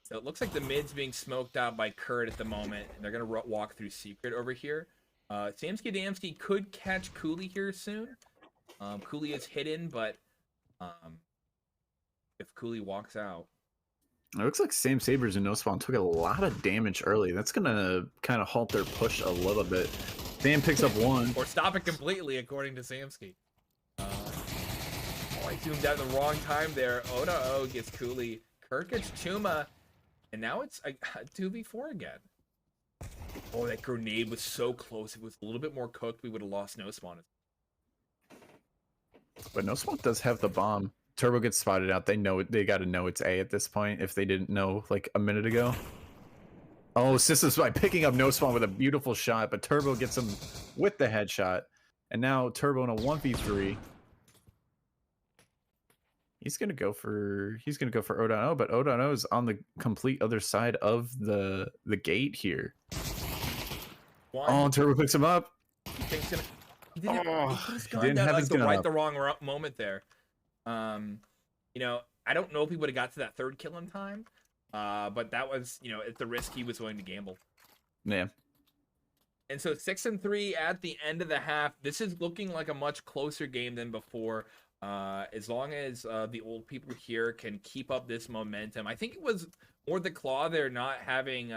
So it looks like the mid's being smoked out by Kurt at the moment, and they're going to walk through Secret over here. Samsky Damsky could catch Cooley here soon. Cooley is hidden, but if Cooley walks out. It looks like Sam Sabers and No Spawn took a lot of damage early. That's going to kind of halt their push a little bit. Sam picks up 1. Or stop it completely, according to Samsky. Oh, I zoomed out in the wrong time there. Oda gets Cooley. Kurt gets Chuma. And now it's a 2v4 again. Oh, that grenade was so close. If it was a little bit more cooked, we would have lost No Spawn. But No Spawn does have the bomb. Turbo gets spotted out. They know it. They got to know it's A at this point if they didn't know like a minute ago. Oh, Systems by picking up No Spawn with a beautiful shot, but Turbo gets him with the headshot. And now Turbo in a 1v3. He's gonna go for O.O, but O.O is on the complete other side of the gate here. Oh, Turbo picks him up. He didn't have his gun at the wrong moment there. You know, I don't know if he would have got to that 3rd kill in time, but that was, you know, at the risk he was willing to gamble. Yeah. And so 6-3 at the end of the half. This is looking like a much closer game than before. As long as the old people here can keep up this momentum. I think it was more the Claw there not having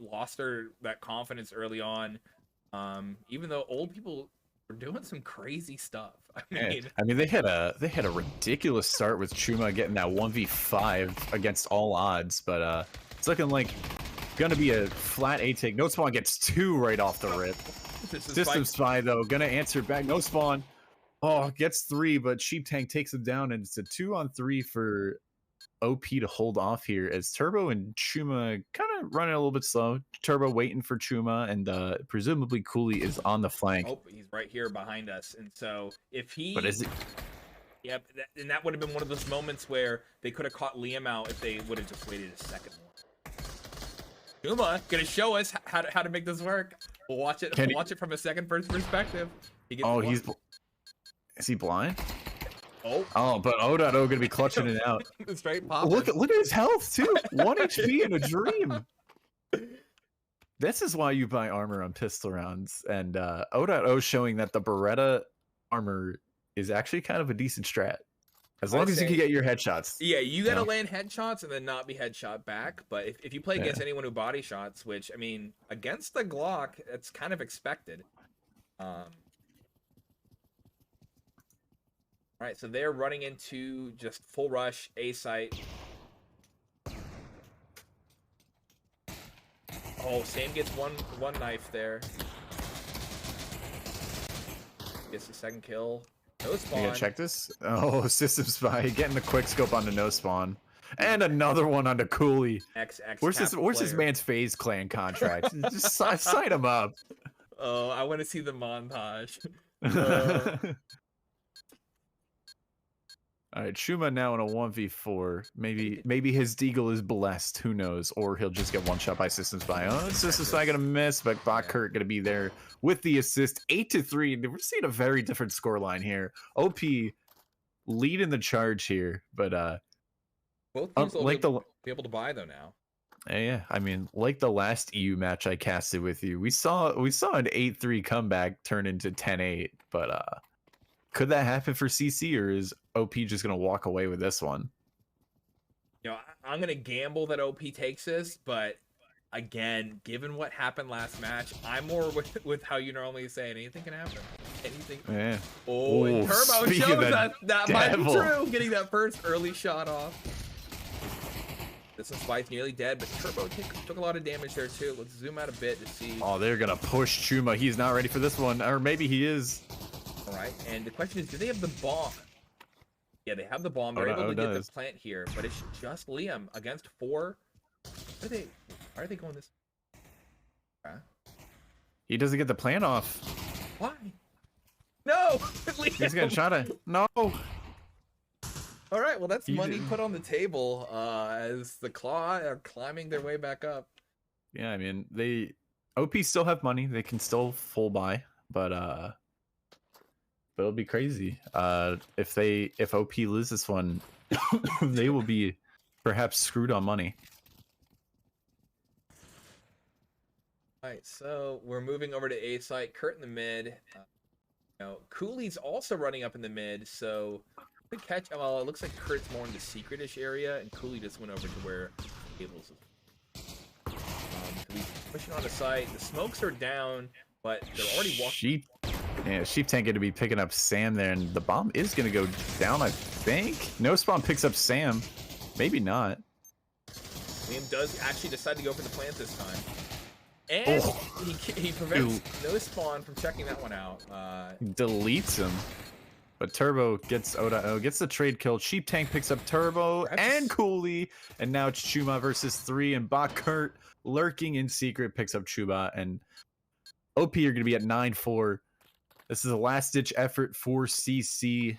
lost that confidence early on. Even though old people were doing some crazy stuff. I mean, they had a ridiculous start with Chuma getting that 1v5 against all odds, but it's looking like gonna be a flat A take. No Spawn gets 2 right off the rip. System Spy though gonna answer back. No Spawn. Oh, gets 3, but Sheep Tank takes him down, and it's a 2-on-3 for OP to hold off here as Turbo and Chuma kind of running a little bit slow. Turbo waiting for Chuma, and presumably Cooley is on the flank. Oh, he's right here behind us, and so if he... But is it... Yep, and that would have been one of those moments where they could have caught Liam out if they would have just waited a second more. Chuma gonna show us how to make this work. We'll watch it. We'll watch it from a second-person perspective. Is he blind? Oh, but O.O gonna be clutching it out. Straight popping. Look at his health too. 1 HP in a dream. This is why you buy armor on pistol rounds, and O.O showing that the Beretta armor is actually kind of a decent strat. As long as you can get your headshots. Yeah, you gotta land headshots and then not be headshot back. But if you play against anyone who body shots, which I mean, against the Glock, it's kind of expected. All right, so they're running into just full rush A site. Oh, Sam gets one knife there. Gets the 2nd kill. No Spawn. You gonna check this? Oh, System Spy getting the quick scope onto No Spawn. And another one onto Cooley. Where's this man's FaZe Clan contract? Just sign him up. Oh, I want to see the montage. All right, Chuma now in a 1v4. Maybe his deagle is blessed. Who knows? Or he'll just get one shot by System Spy. Oh, System Spy gonna miss, but Kurt gonna be there with the assist. 8-3. We're seeing a very different scoreline here. OP leading the charge here, but both teams will be able to buy though now. Yeah, I mean, like the last EU match I casted with you, we saw an 8-3 comeback turn into 10-8, but could that happen for CC, or is OP just going to walk away with this one? You know, I'm going to gamble that OP takes this, but again, given what happened last match, I'm more with how you normally say anything can happen. Anything. Yeah. Oh, and Turbo shows that might be true. Getting that first early shot off. This Spy's nearly dead, but Turbo took a lot of damage there too. Let's zoom out a bit to see. Oh, they're gonna push Chuma. He's not ready for this one, or maybe he is. All right, and the question is, do they have the bomb? Yeah, they have the bomb. They're able to get the plant here, but it's just Liam against 4. Why are they going this? He doesn't get the plant off. Why? No! He's getting shot at. No! All right, well, that's money put on the table as the Claw are climbing their way back up. Yeah, I mean, OP still have money. They can still full buy, but it'll be crazy. If OP loses this one, they will be perhaps screwed on money. All right, so we're moving over to A site. Kurt in the mid. Cooley's also running up in the mid, so good catch. Well, it looks like Kurt's more in the secret-ish area, and Cooley just went over to where Cables is. So he's pushing on the site. The smokes are down, but they're already walking. Sheep Tank going to be picking up Sam there, and the bomb is going to go down, I think. No Spawn picks up Sam. Maybe not. Liam does actually decide to go for the plant this time. And he prevents No Spawn from checking that one out. Deletes him. But Turbo gets gets the trade kill. Sheep Tank picks up Turbo and Cooley. And now it's Chuma versus 3. And Bach Kurt, lurking in secret, picks up Chuba. And OP are going to be at 9-4. This is a last-ditch effort for CC.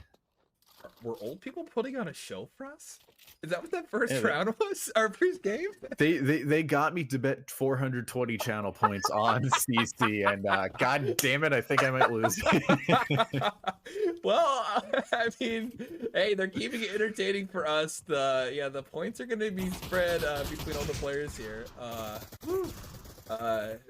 Were old people putting on a show for us? Is that what that first round was? Our first game? They got me to bet 420 channel points on CC, and god damn it, I think I might lose. Well, I mean, hey, they're keeping it entertaining for us. The points are going to be spread between all the players here,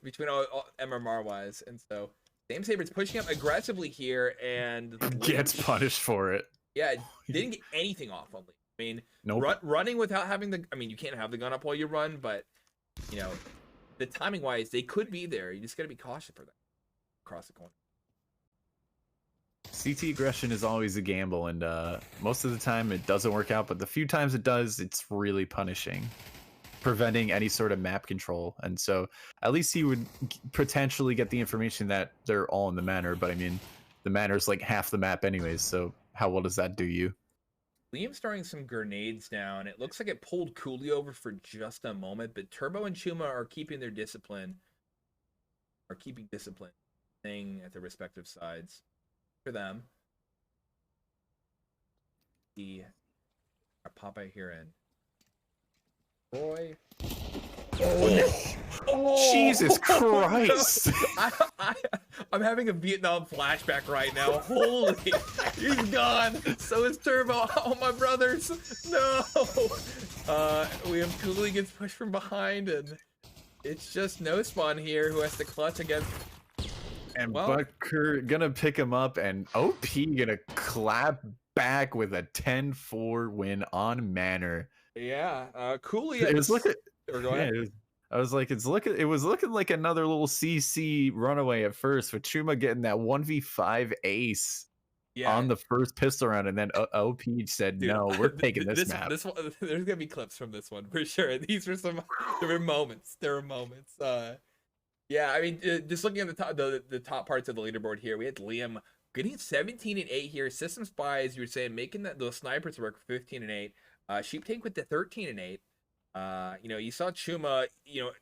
between all MMR wise, and so Dame Saber's pushing up aggressively here, and gets punished for it. Yeah, didn't get anything off on Lee. I mean, nope. Running without having the... I mean, you can't have the gun up while you run, but, the timing-wise, they could be there. You just got to be cautious for that. Across the corner. CT aggression is always a gamble, and most of the time it doesn't work out, but the few times it does, it's really punishing. Preventing any sort of map control. And so, at least he would potentially get the information that they're all in the manor, but I mean, the manor's like half the map anyways, so how well does that do you? Liam's throwing some grenades down. It looks like it pulled Cooley over for just a moment, but Turbo and Chuma are keeping their discipline. Staying at their respective sides. For them. Popeye here in. Roy. Oh, Jesus Christ! I'm having a Vietnam flashback right now. Holy, he's gone. So is Turbo. Oh, my brothers. No. Liam Cooley gets pushed from behind, and it's just No Spawn here who has to clutch against. And Bucker gonna pick him up, and OP gonna clap back with a 10-4 win on Manor. Yeah, Cooley. It was looking. Go ahead. I was like, it was looking like another little CC runaway at first, with Chuma getting that 1v5 ace on the first pistol round, and then OP said, "Dude, no, we're taking this map." This one, there's gonna be clips from this one for sure. These were there were moments. Yeah, I mean, just looking at the top parts of the leaderboard here, we had Liam getting 17-8 here. System Spies, you were saying, making those snipers work 15-8. Sheep Tank with the 13-8. You saw Chuma,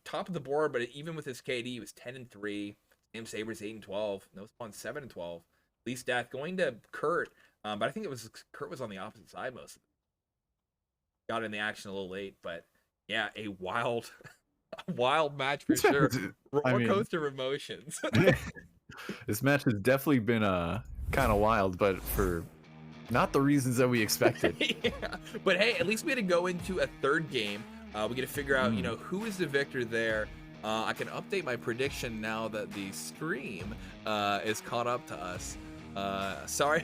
top of the board, but even with his KD, he was 10-3. Sam Saber's 8-12. No Spawn 7-12. Least Death going to Kurt, but I think Kurt was on the opposite side most of it. Got in the action a little late, but yeah, a wild match for sure. Roller coaster of emotions. This match has definitely been kind of wild, but for not the reasons that we expected. Yeah. But hey, at least we had to go into a third game. We get to figure out, who is the victor there. I can update my prediction now that the stream is caught up to us. Sorry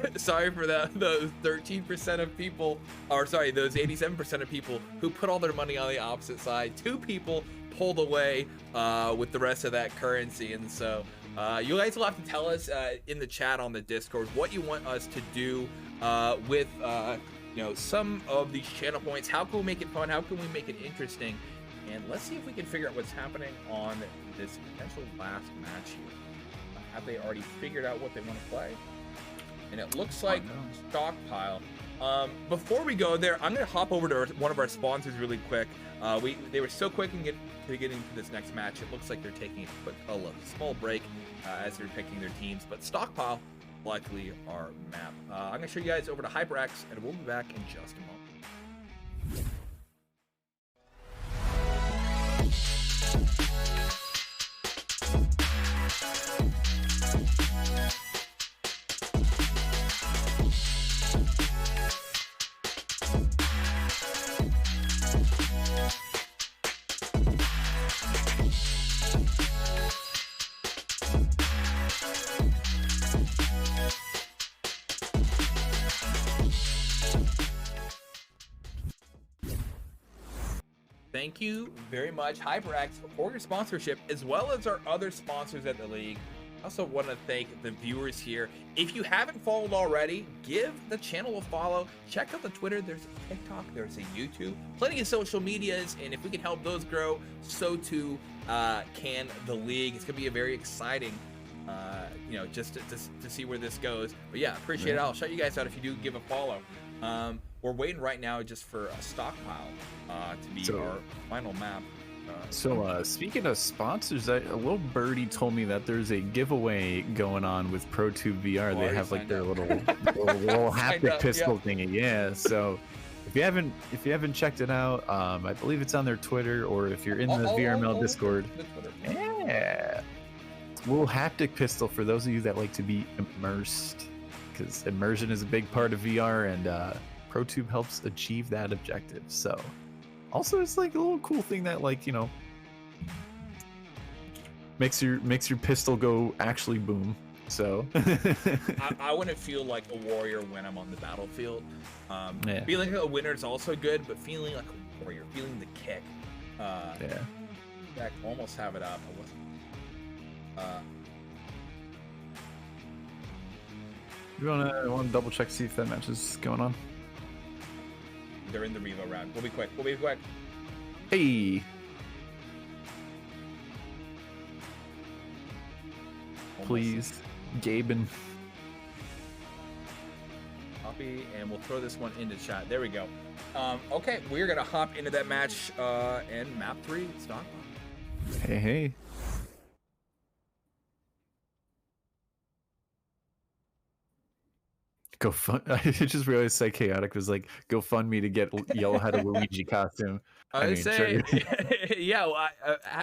for that. Those 13% of people, those 87% of people who put all their money on the opposite side. 2 people pulled away with the rest of that currency, and so you guys will have to tell us in the chat on the Discord what you want us to do with some of these channel points. How can we make it fun? How can we make it interesting? And let's see if we can figure out what's happening on this potential last match here. Have they already figured out what they want to play? And it looks like Stockpile. Before we go there, I'm going to hop over to one of our sponsors really quick. They were so quick to get into this next match. It looks like they're taking a small break as they're picking their teams. But Stockpile, likely our map. I'm going to show you guys over to HyperX, and we'll be back in just a moment. Thank you very much, HyperX, for your sponsorship, as well as our other sponsors at the league. I also want to thank the viewers here. If you haven't followed already, give the channel a follow. Check out the Twitter. There's a TikTok. There's a YouTube. Plenty of social medias. And if we can help those grow, so too can the league. It's going to be a very exciting, just to see where this goes. But yeah, appreciate it. I'll shout you guys out if you do give a follow. We're waiting right now just for a Stockpile to be our final map. Speaking of sponsors, a little birdie told me that there's a giveaway going on with ProTube VR. They have like their little haptic pistol thingy. Yeah. So if you haven't checked it out, I believe it's on their Twitter, or if you're in the VRML Discord. Yeah. Little haptic pistol for those of you that like to be immersed, because immersion is a big part of VR, and ProTube helps achieve that objective. So also it's like a little cool thing that makes your pistol go actually boom. So I want to feel like a warrior when I'm on the battlefield. Feeling like a winner is also good, but feeling like a warrior, feeling the kick. I almost have it up. I wasn't. You wanna double check, see if that match is going on? They're in the Revo round. We'll be quick. Hey. Please, Gaben. Copy, and we'll throw this one into chat. There we go. Okay, we're gonna hop into that match in map 3. Stockpile. Hey. I just realized Psychotic was like, go fund me to get Yellow had a Luigi costume.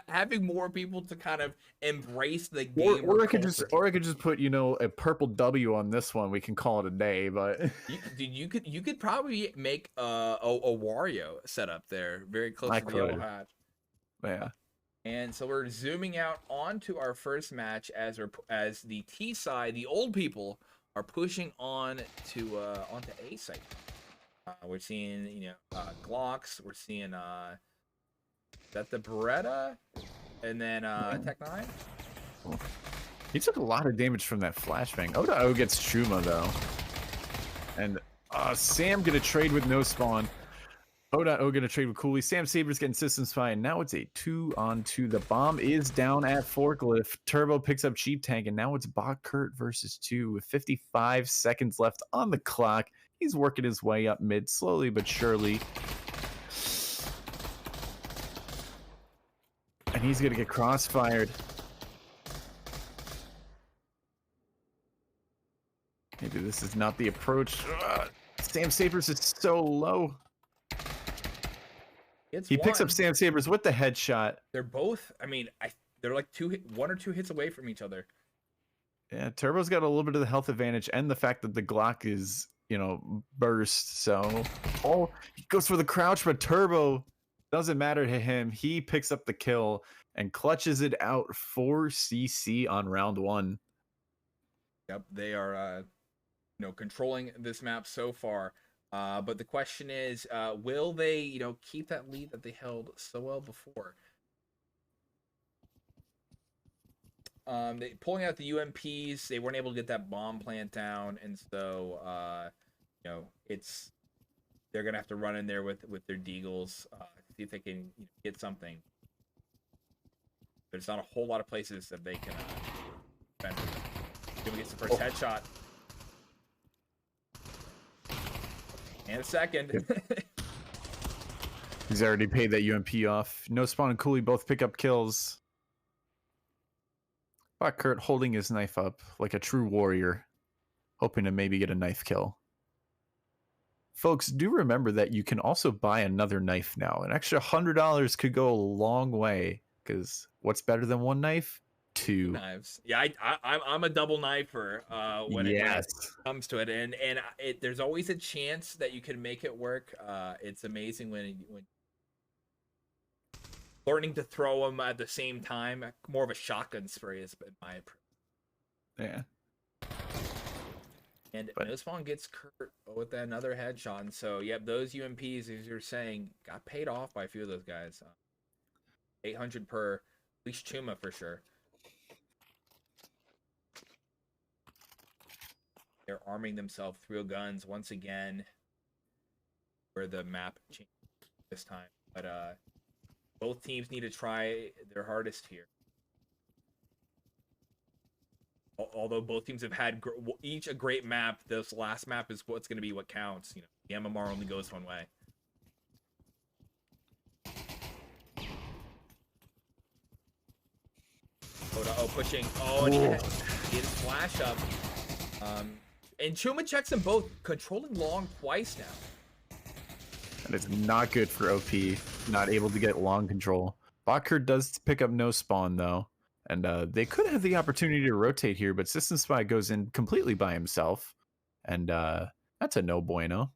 Having more people to kind of embrace the game. Or I could just put a purple W on this one. We can call it a day. But you could probably make a Wario setup there, very close to the yellow hat. Yeah. And so we're zooming out onto our first match as the T side, the old people, are pushing on to onto A site. We're seeing Glocks. We're seeing that the Beretta, and then Tech 9. He took a lot of damage from that flashbang. Oda gets Truma though, and Sam gonna trade with no spawn. Oda gonna trade with Cooley. Sam Saber's getting system spy, and now it's a 2-on-2. The bomb is down at Forklift. Turbo picks up Cheap Tank, and now it's Bach Kurt versus 2 with 55 seconds left on the clock. He's working his way up mid, slowly but surely. And he's gonna get crossfired. Maybe this is not the approach. Sam Sabers is so low. He picks up Sam Sabers with the headshot. They're both, they're like one or two hits away from each other. Yeah, Turbo's got a little bit of the health advantage and the fact that the Glock is, burst. So, he goes for the crouch, but Turbo doesn't matter to him. He picks up the kill and clutches it out 4cc on round 1. Yep, they are, controlling this map so far. But the question is, will they, keep that lead that they held so well before? They pulling out the UMPs, they weren't able to get that bomb plant down, and so, it's they're gonna have to run in there with their deagles, see if they can get something. There's not a whole lot of places that they can defend. Gonna get the first headshot. And a second. Yep. He's already paid that UMP off. No Spawn and Cooley both pick up kills. But Kurt holding his knife up like a true warrior, hoping to maybe get a knife kill. Folks, do remember that you can also buy another knife now. An extra $100 could go a long way, because what's better than one knife? Two knives. Yeah, I'm a double knifer when it comes to it, and there's always a chance that you can make it work. It's amazing when learning to throw them at the same time. More of a shotgun spray is in my approach. Yeah. And no Spawn gets Kurt with another headshot. And so, yep, those UMPs, as you're saying, got paid off by a few of those guys. 800 per, at least Chuma for sure. They're arming themselves through guns once again. Where the map changed this time. But both teams need to try their hardest here. Although both teams have had each a great map, this last map is what's going to be what counts. The MMR only goes one way. Pushing. And he had his flash up. And Chuma checks them both, controlling long twice now. And it's not good for OP, not able to get long control. Bakker does pick up no Spawn, though. And they could have the opportunity to rotate here, but System Spy goes in completely by himself. And that's a no bueno.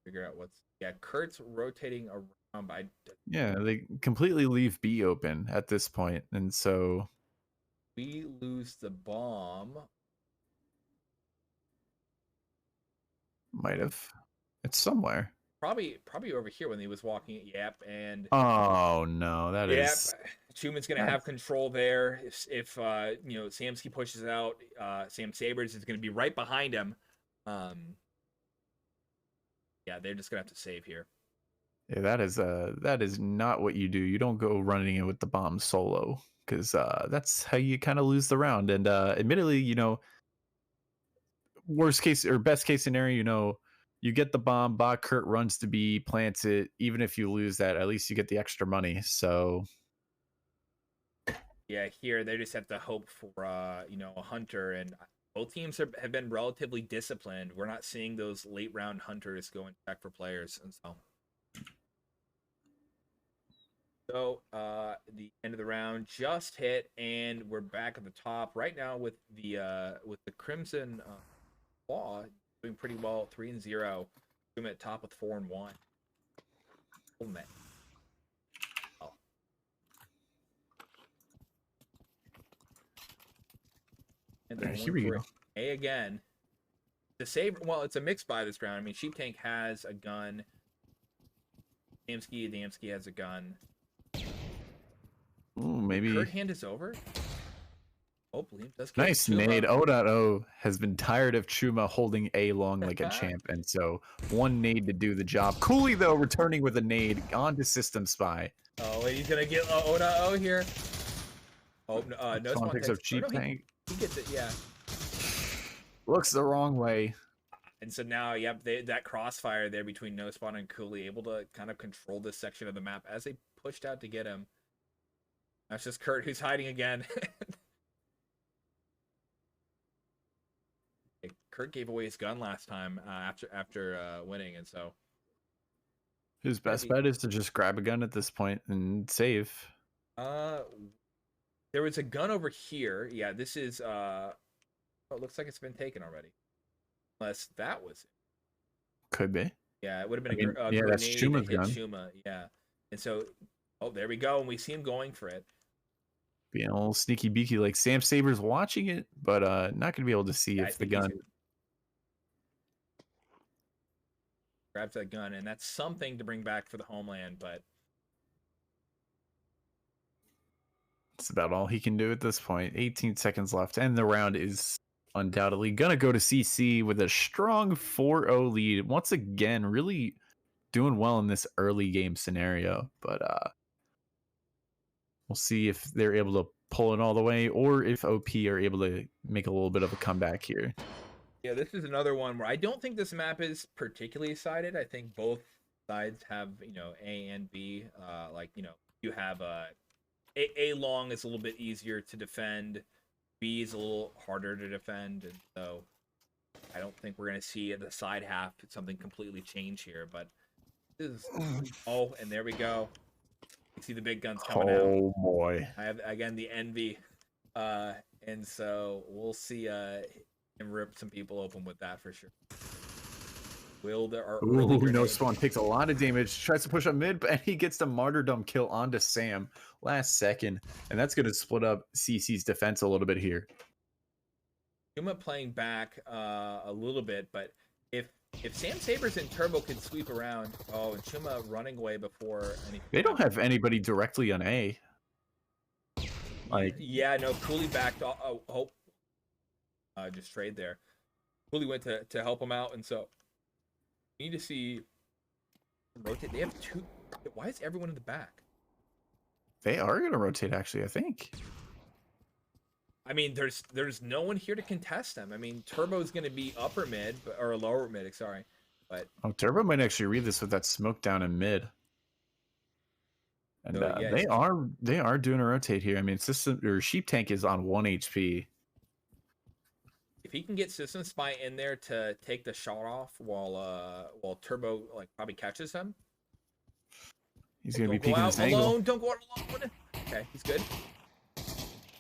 Figure out what's... Yeah, Kurt's rotating around by... Yeah, they completely leave B open at this point. And so... we lose the bomb. Might have. It's somewhere. Probably over here when he was walking. Yep, and oh no, that is. Yep, Chuman's gonna have control there. If Samsky pushes out, Sam Sabers is gonna be right behind him. Yeah, they're just gonna have to save here. Yeah, that is not what you do. You don't go running in with the bomb solo, because that's how you kind of lose the round. And admittedly, worst case or best case scenario, you get the bomb, Kurt runs to B, plants it. Even if you lose that, at least you get the extra money. So yeah, here they just have to hope for a hunter, and both teams have been relatively disciplined. We're not seeing those late round hunters go and check for players, and so the end of the round just hit, and we're back at the top right now with the Crimson Claw doing pretty well, 3-0. I'm at top with 4-1. Oh man. Oh. And then here we go. A again. The save. Well, it's a mixed buy this round. I mean, Sheep Tank has a gun. Adamski has a gun. Ooh, maybe. Kurt hand is over. Oh, Bleem does get nice nade. O.O has been tired of Chuma holding A long like a champ, and so one nade to do the job. Cooley, though, returning with a nade onto System Spy. Oh, and he's gonna get O.O here. Oh, no Spawn picks up Sheep Tank. He gets it, yeah. Looks the wrong way. And so now, yep, that crossfire there between No Spawn and Cooley, able to kind of control this section of the map as they pushed out to get him. That's just Kurt who's hiding again. Kurt gave away his gun last time after winning, and so his best bet is to just grab a gun at this point and save. There was a gun over here. Yeah, this is it looks like it's been taken already. Unless that was it. Could be. Yeah, it would have been a yeah, grenade that's Chuma's gun. Chuma, yeah. And so, there we go, and we see him going for it. Being a little sneaky beaky, like Sam Saber's watching it, but not gonna be able to see if the gun grabs that gun, and that's something to bring back for the homeland, but it's about all he can do at this point. 18 seconds left, and the round is undoubtedly gonna go to CC with a strong 4-0 lead. Once again, really doing well in this early game scenario, but we'll see if they're able to pull it all the way or if OP are able to make a little bit of a comeback here. Yeah, this is another one where I don't think this map is particularly sided. I think both sides have, A and B. You have A long is a little bit easier to defend. B is a little harder to defend, and so I don't think we're gonna see the side half something completely change here. But this is and there we go. You see the big guns coming out. Oh boy! I have again the envy, and so we'll see him rip some people open with that for sure. Will there are no spawn takes a lot of damage, tries to push up mid, but he gets the martyrdom kill onto Sam last second, and that's going to split up CC's defense a little bit here. Chuma playing back a little bit, but if Sam Sabers and Turbo can sweep around, and Chuma running away before anything. They don't have anybody directly on A. Cooley backed. Hope just trade there. Cooley went to help him out, and so we need to see rotate. They have two. Why is everyone in the back? They are going to rotate, actually, I think. I mean, there's no one here to contest them. I mean, Turbo's going to be upper mid or lower mid. Sorry, but Turbo might actually read this with that smoke down in mid. And they are doing a rotate here. I mean, Sheep Tank is on 1 HP. If he can get System Spy in there to take the shot off while Turbo probably catches him, he's gonna be peeking his angle. Alone. Don't go out alone. Okay, he's good.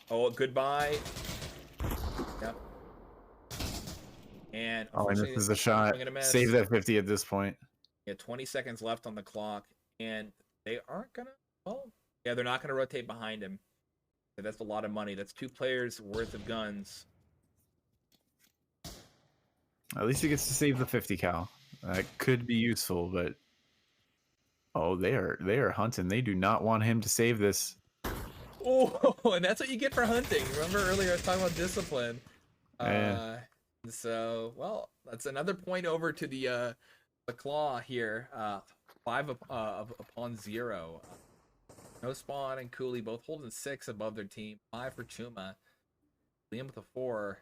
Oh, goodbye. Yep. And this is the shot. Save that 50 at this point. Yeah, 20 seconds left on the clock, and they aren't gonna. Well, yeah, they're not gonna rotate behind him. That's a lot of money. That's 2 players worth of guns. At least he gets to save the 50 cal. That could be useful, but they are hunting. They do not want him to save this. Oh, and that's what you get for hunting. Remember earlier I was talking about discipline. So that's another point over to the claw here. 5 upon 0. No spawn and Cooley both holding 6 above their team. 5 for Chuma. Liam with a 4.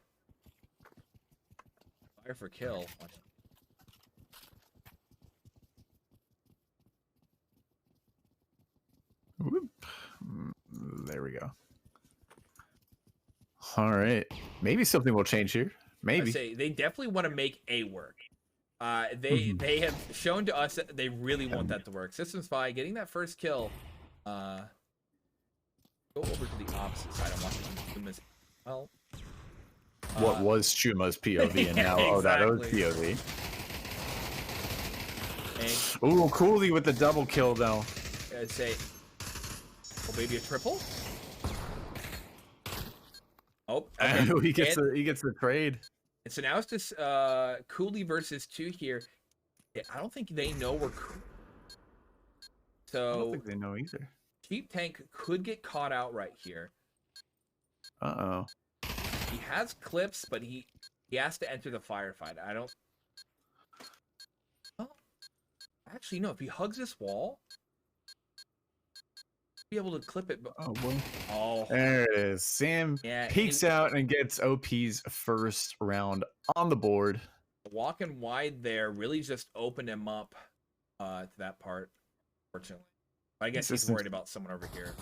For kill. Whoop. There we go. All right, maybe something will change here. Maybe they definitely want to make A work. They have shown to us that they really want that to work. System Spy getting that first kill. Go over to the opposite side. I want to what was Chuma's POV and now exactly. POV. Ooh, Cooley with the double kill though. I'd say, maybe a triple. Oh, okay. he gets the trade. And so now it's just Cooley versus 2 here. I don't think they know we're. So I don't think they know either. Sheep Tank could get caught out right here. He has clips, but he has to enter the firefight. I don't. Well, actually, no. If he hugs this wall, he'll be able to clip it. But oh boy! Oh, there it is. Sam peeks out and gets OP's first round on the board. Walking wide there really just opened him up to that part. Unfortunately. I guess he's worried about someone over here.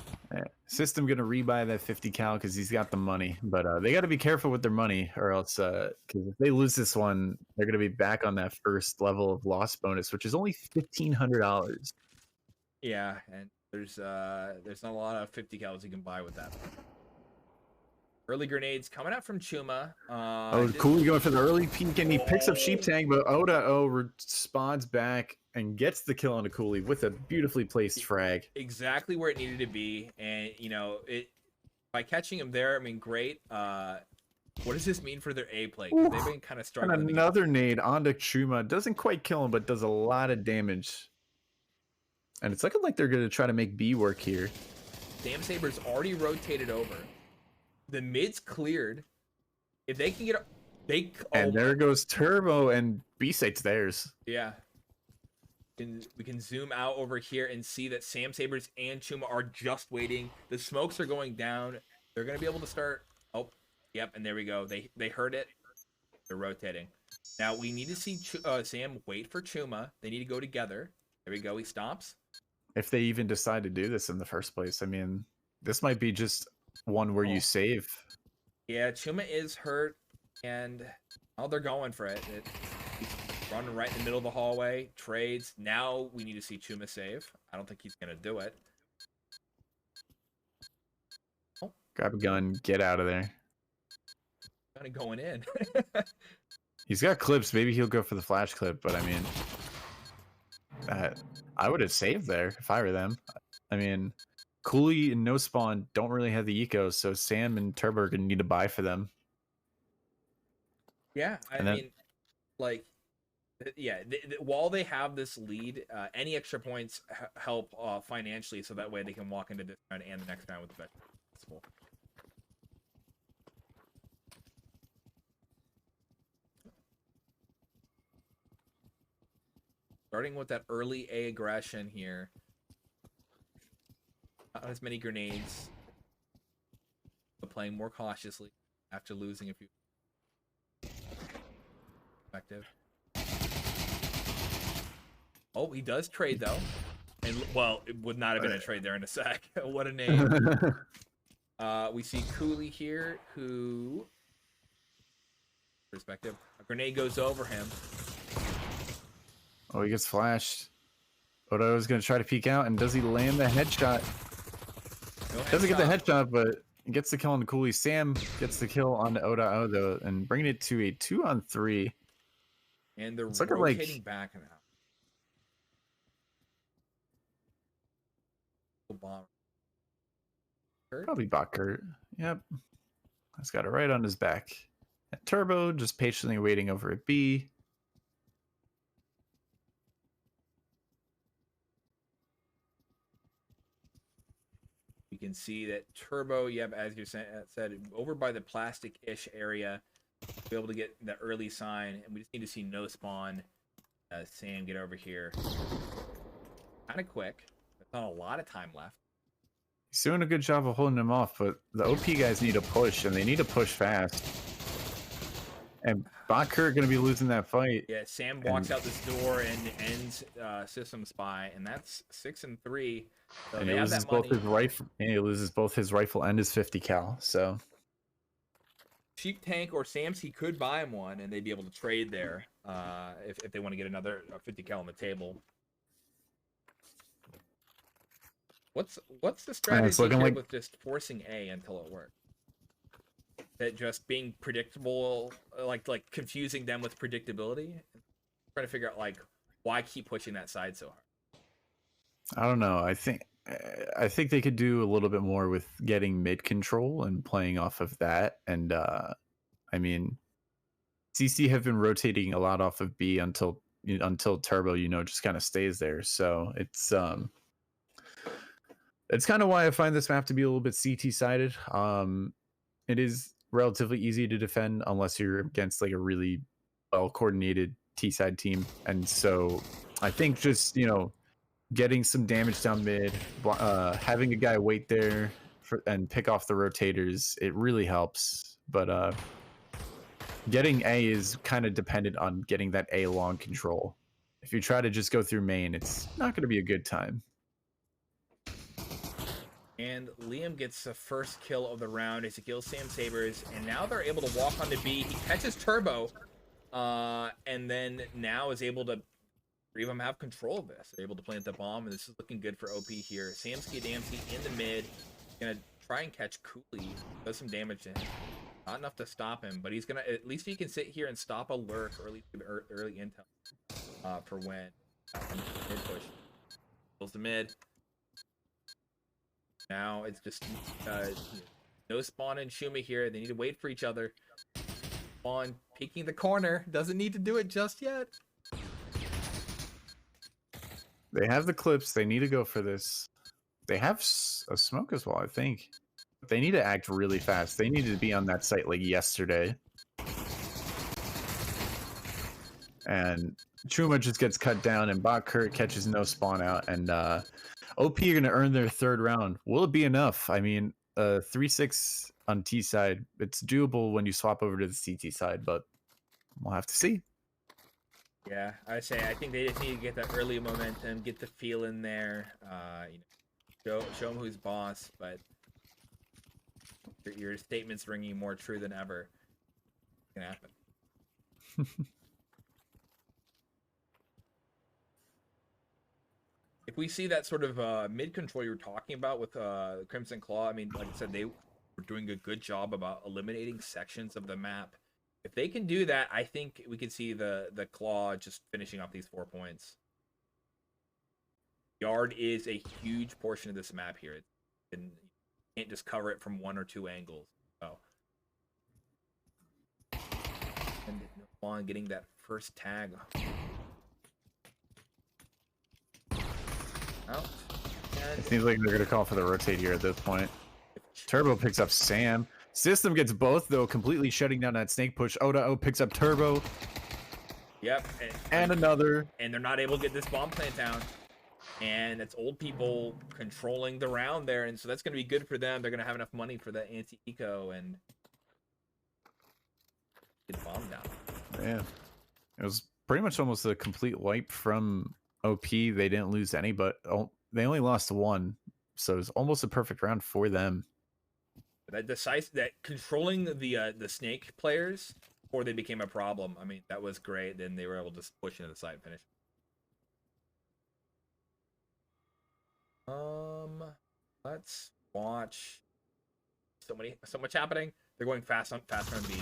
System gonna rebuy that 50 cal because he's got the money, but they got to be careful with their money, or else because if they lose this one, they're gonna be back on that first level of loss bonus, which is only $1,500. Yeah, and there's not a lot of 50 cals you can buy with that. Early grenades coming out from Chuma. Cooley going for the early peek, and he picks up Sheep Tank, but O responds back and gets the kill on a Cooley with a beautifully placed frag. Exactly where it needed to be, and it by catching him there. I mean, great. What does this mean for their A play? They've been kind of struggling. And another nade onto Chuma doesn't quite kill him, but does a lot of damage. And it's looking like they're going to try to make B work here. Sam Saber's already rotated over. The mid's cleared. If they can get And there goes Turbo, and B-Site's theirs. Yeah. We can zoom out over here and see that Sam Sabers and Chuma are just waiting. The smokes are going down. They're going to be able to start. Oh, yep. And there we go. They heard it. They're rotating. Now we need to see Sam wait for Chuma. They need to go together. There we go. He stops. If they even decide to do this in the first place, I mean, this might be just one where you save. Yeah, Chuma is hurt, and they're going for it. He's running right in the middle of the hallway. Trades. Now we need to see Chuma save. I don't think he's gonna do it. Oh. Grab a gun. Get out of there. Kind of going in. He's got clips. Maybe he'll go for the flash clip, but I mean, I would have saved there if I were them. I mean, Cooley and No Spawn don't really have the eco, so Sam and Turbo are gonna need to buy for them. Yeah, I mean, like, yeah, while they have this lead, any extra points help financially, so that way they can walk into this round and the next round with the best possible. Starting with that early A aggression here. Not as many grenades, but playing more cautiously after losing a few. Effective. Oh, he does trade though, and well, it would not have been a trade there in a sec. What a name. We see Cooley here, who perspective. A grenade goes over him. Oh, he gets flashed. Odo's gonna try to peek out, and does he land the headshot? Doesn't get the headshot, but gets the kill on Cooley. Sam gets the kill on Odo, and bringing it to a 2-on-3. And they're rotating back now. Bomb. Probably bot Kurt. Yep. He's got it right on his back. And Turbo just patiently waiting over at B. You can see that Turbo, yep, as you said, over by the plastic-ish area, be able to get the early sign, and we just need to see No Spawn. Sam, get over here. Kind of quick. There's not a lot of time left. He's doing a good job of holding him off, but the OP guys need to push, and they need to push fast. And Bakker going to be losing that fight. Yeah, Sam walks out this door and ends System Spy, and that's 6-3. So and he loses both his rifle. And he loses both his rifle and his 50 cal. So Cheap Tank or Samsky could buy him one, and they'd be able to trade there if they want to get another 50 cal on the table. What's the strategy here with just forcing A until it works? That just being predictable, like confusing them with predictability. Trying to figure out like why keep pushing that side so hard. I don't know. I think they could do a little bit more with getting mid control and playing off of that. And I mean, CC have been rotating a lot off of B until Turbo, just kind of stays there. So it's kind of why I find this map to be a little bit CT sided. It is relatively easy to defend unless you're against like a really well coordinated T side team, and so I think just getting some damage down mid, having a guy wait there and pick off the rotators, it really helps. But getting A is kind of dependent on getting that A long control. If you try to just go through main, it's not going to be a good time. And Liam gets the first kill of the round as he kills Sam Sabers, and now they're able to walk on to B. He catches Turbo, and then now is able to. Three of them have control of this. They're able to plant the bomb, and this is looking good for OP here. Samsky Adamski in the mid, gonna try and catch Cooley. Does some damage to him. Not enough to stop him, but he's gonna at least he can sit here and stop a lurk early intel for when mid push. Kills the mid. Now it's just No Spawn and Shuma here. They need to wait for each other. Spawn peeking the corner. Doesn't need to do it just yet. They have the clips. They need to go for this. They have a smoke as well, I think. But they need to act really fast. They needed to be on that site like yesterday. and Truma just gets cut down, and Bot Kurt catches no spawn out, and OP are going to earn their third round. Will it be enough? I mean, 3-6 on T side, it's doable when you swap over to the CT side, but we'll have to see. Yeah, I think they just need to get that early momentum, get the feel in there, show them who's boss, but your statement's ringing more true than ever. It's gonna happen. If we see that sort of mid control you were talking about with Crimson Claw, I mean, like I said, they were doing a good job about eliminating sections of the map. If they can do that, I think we could see the Claw just finishing off these 4 points. Yard is a huge portion of this map here. And you can't just cover it from 1 or 2 angles. So, and on getting that first tag. Out. It seems like they're going to call for the rotate here at this point. Turbo picks up Sam. System gets both, though, completely shutting down that snake push. Oda picks up Turbo. Yep. And another. And they're not able to get this bomb plant down. And it's old people controlling the round there. And so that's going to be good for them. They're going to have enough money for the anti-eco and get the bomb down. Yeah. It was pretty much almost a complete wipe from OP. They didn't lose any, but they only lost 1. So it's almost a perfect round for them. That controlling the snake players before they became a problem. I mean, that was great. Then they were able to push into the side and finish. Let's watch. So much happening. They're going faster on B.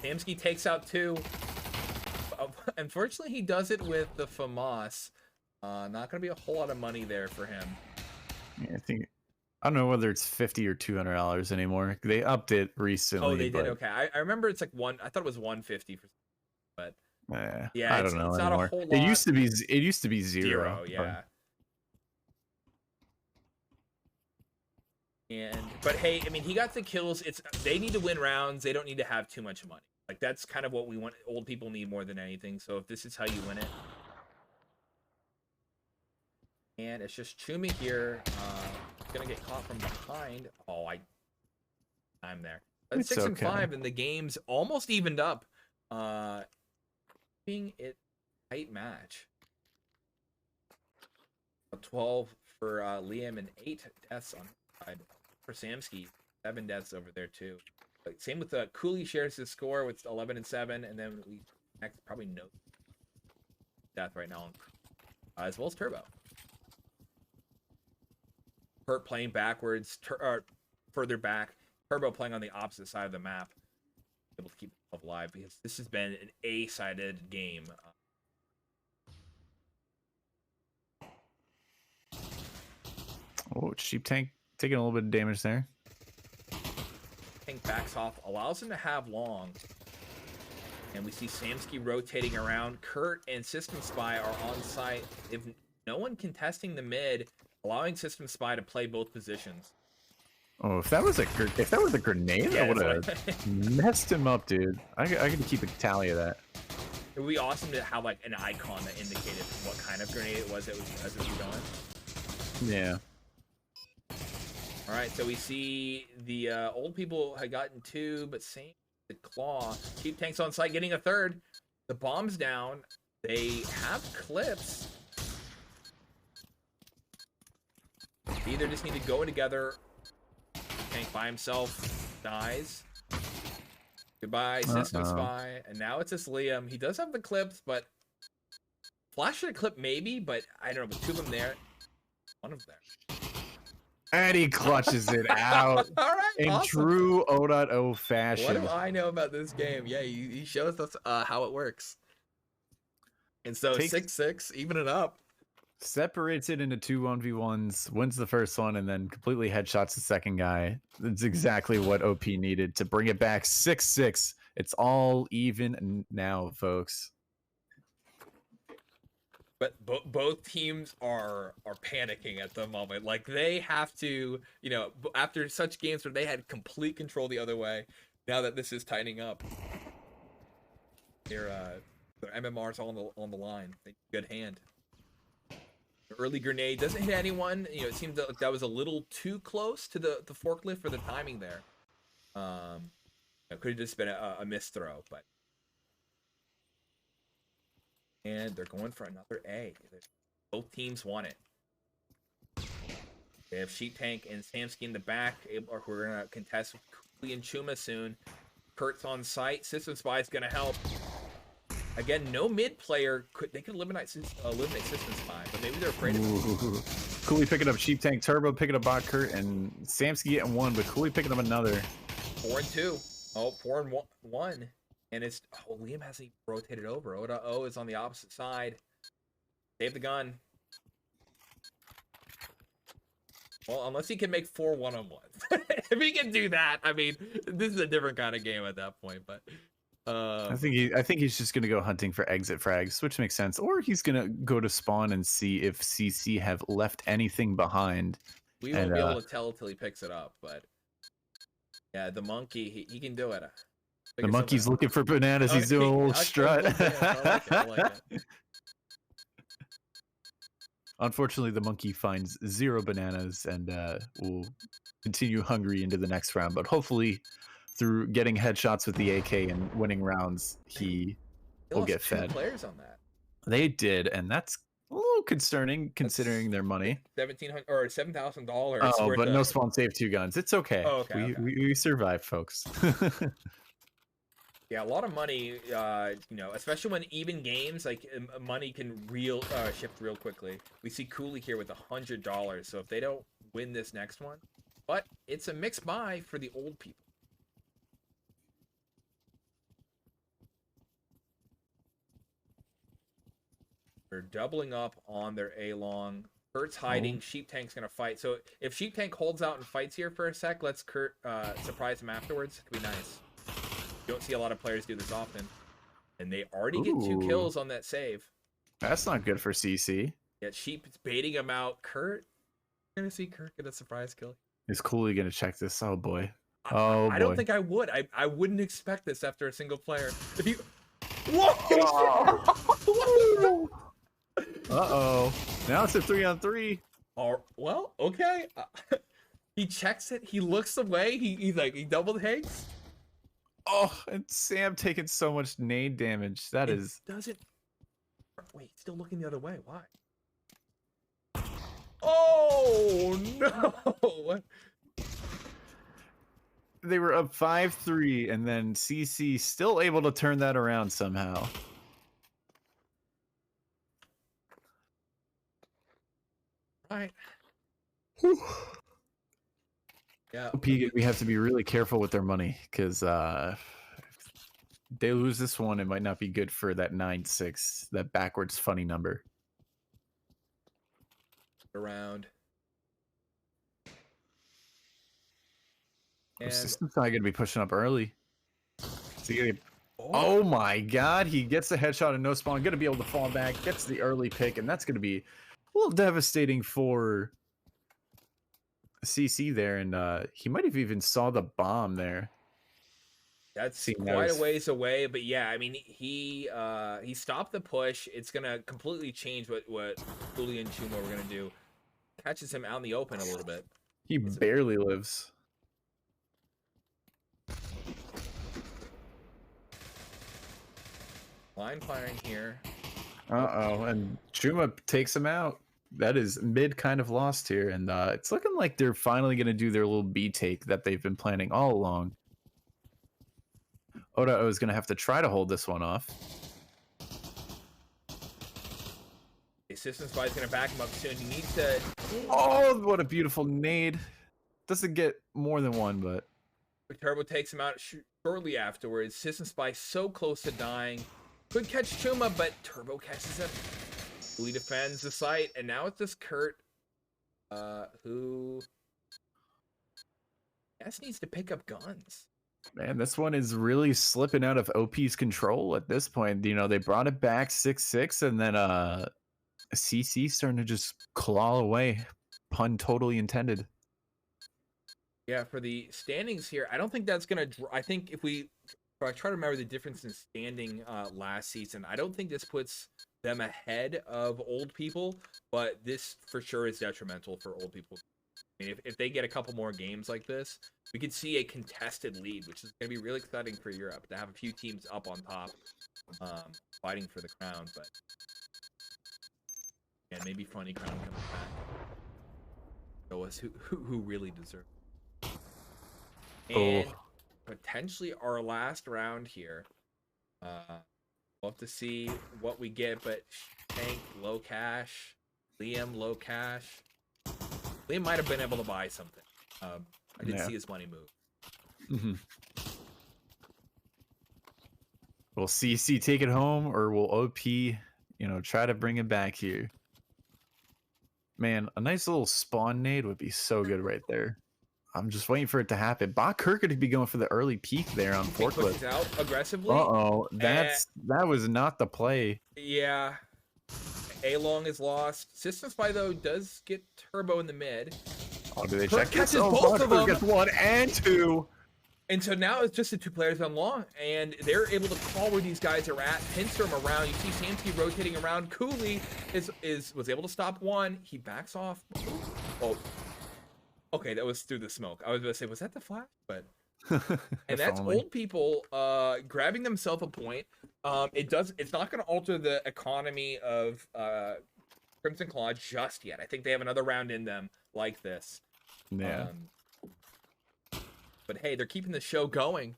Samsky takes out 2. Unfortunately, he does it with the FAMAS. Not going to be a whole lot of money there for him. Yeah, I don't know whether it's $50 or $200 anymore. They upped it recently. Oh, they did. Okay, I remember it's like I thought it was $150 for, but yeah, I don't know it's anymore. not a whole lot. It used to be zero. Yeah. But hey, I mean, he got the kills. They need to win rounds. They don't need to have too much money. Like, that's kind of what we want. Old people need more than anything. So if this is how you win it. And it's just Chumi here. Gonna get caught from behind. Oh, I'm there. It's 6 and 5, and the game's almost evened up. Being it tight match. 12 for Liam and 8 deaths on the side. For Samsky, 7 deaths over there too. But same with Cooley shares his score with 11 and 7, and then we next probably no death right now, as well as Turbo. Hurt playing backwards, further back. Turbo playing on the opposite side of the map, able to keep himself alive because this has been an A-sided game. Oh, Sheep Tank taking a little bit of damage there. Tank backs off, allows him to have long. And we see Samsky rotating around. Kurt and System Spy are on site. If no one contesting the mid, allowing System Spy to play both positions. Oh, if that was a grenade, I would have messed him up, dude. I got to keep a tally of that. It would be awesome to have like an icon that indicated what kind of grenade it was as it was going. Yeah. All right, so we see the old people had gotten 2, but same the Claw. Cheap Tank's on site, getting a 3rd. The bomb's down. They have clips. They either just need to go together. Tank by himself dies. Goodbye, System Spy. And now it's just Liam. He does have the clips, but flash a clip maybe, but I don't know. But 2 of them there. 1 of them. And he clutches it out. All right, in awesome. true O.O fashion. What do I know about this game? Yeah, he shows us how it works. And so 6-6, even it up. Separates it into 2 1v1s, wins the first one, and then completely headshots the second guy. That's exactly what OP needed to bring it back 6-6. It's all even now, folks. But both teams are panicking at the moment. Like, they have to, after such games where they had complete control the other way, now that this is tightening up, they're The MMR's all on the line. Good hand. Early grenade doesn't hit anyone. You know, it seemed like that was a little too close to the forklift for the timing there. It could have just been a missed throw, but. And they're going for another A. Both teams want it. They have Sheep Tank and Samsky in the back. We're going to contest with Cooley and Chuma soon. Kurt's on site. System Spy's going to help. Again, no mid player. They could eliminate System Spy, but maybe they're afraid of it. Cooley picking up Sheep Tank, Turbo picking up Bot Kurt, and Samsky getting one, but Cooley picking up another. 4 and 2. Oh, 4 and 1. And it's... Oh, Liam hasn't rotated over. Oda O is on the opposite side. Save the gun. Well, unless he can make 4 one-on-ones. If he can do that, I mean, this is a different kind of game at that point. But I think he's just gonna go hunting for exit frags, which makes sense. Or he's gonna go to spawn and see if CC have left anything behind. We won't be able to tell till he picks it up. But yeah, the monkey, he can do it. The monkey's looking for bananas. He's doing a little strut. I like it. Unfortunately, the monkey finds 0 bananas and will continue hungry into the next round. But hopefully, through getting headshots with the AK and winning rounds, he will get fed. 2 players on that. They did, and that's a little concerning considering their money. $1,700 or $7,000. Oh, but no spawn save 2 guns. It's okay. Oh, okay, We survived, folks. Yeah, a lot of money, you know, especially when even games, like, money can shift real quickly. We see Cooley here with $100, so if they don't win this next one, but it's a mixed buy for the old people. They're doubling up on their A-long. Kurt's hiding. Sheep Tank's going to fight. So if Sheep Tank holds out and fights here for a sec, let's Kurt surprise him afterwards. It could be nice. You don't see a lot of players do this often. And they already get 2 kills on that save. That's not good for CC. Yeah, Sheep is baiting him out. Kurt, you're going to see Kurt get a surprise kill. Is Cooley going to check this? Oh, boy. I don't think I would. I wouldn't expect this after a single player. If you... Whoa! Uh-oh. Now it's a 3-on-3. Well, okay. He checks it. He looks away. He double takes. Oh, and Sam taking so much nade damage. That is... Doesn't... Wait, still looking the other way. Why? Oh, no! They were up 5-3, and then CC still able to turn that around somehow. Right. Yeah. We have to be really careful with their money because if they lose this one, it might not be good for that 9-6, that backwards funny number. Around. And System's not going to be pushing up early. Oh my god, he gets the headshot and no spawn. Going to be able to fall back, gets the early pick, and that's going to be a little devastating for CC there. And he might have even saw the bomb there. That's quite a ways away, but yeah, I mean, he stopped the push. It's going to completely change what Cooley and Chuma were going to do. Catches him out in the open a little bit. He barely lives. Line firing here. Uh-oh, and Chuma takes him out. That is mid kind of lost here, and it's looking like they're finally going to do their little B take that they've been planning all along. Oda O is going to have to try to hold this one off. The System Spy is going to back him up soon. He needs to... Oh, what a beautiful nade. Doesn't get more than one, but... Turbo takes him out shortly afterwards. System Spy so close to dying. Could catch Chuma, but Turbo catches him. He defends the site, and now it's just Kurt, who I guess needs to pick up guns. Man, this one is really slipping out of OP's control at this point. You know, they brought it back 6-6, and then CC starting to just claw away. Pun totally intended. Yeah, for the standings here, I don't think that's gonna. I think if we So I try to remember the difference in standing last season. I don't think this puts them ahead of old people, but this for sure is detrimental for old people. I mean, if they get a couple more games like this, we could see a contested lead, which is going to be really exciting for Europe to have a few teams up on top, fighting for the crown. But yeah, maybe Funny Crown comes back. Show us who really deserves. And potentially our last round here. We'll have to see what we get, but Tank low cash, Liam low cash. Liam might have been able to buy something. I didn't see his money move. Will CC take it home, or will OP, try to bring it back here? Man, a nice little spawn nade would be so good right there. I'm just waiting for it to happen. Bach could be going for the early peek there on forklift. Pushes out aggressively. That was not the play. Yeah. A-Long is lost. System Spy, though, does get Turbo in the mid. Oh, do they Kirk check? catches both of them. Gets 1 and 2. And so now it's just the 2 players on long, and they're able to call where these guys are at, pincer them around. You see Samsky rotating around. Cooley was able to stop 1. He backs off. Oh, okay, that was through the smoke. I was going to say, was that the flash? But and that's old people grabbing themselves a point. It's not going to alter the economy of Crimson Claw just yet. I think they have another round in them like this. Yeah. But hey, they're keeping the show going.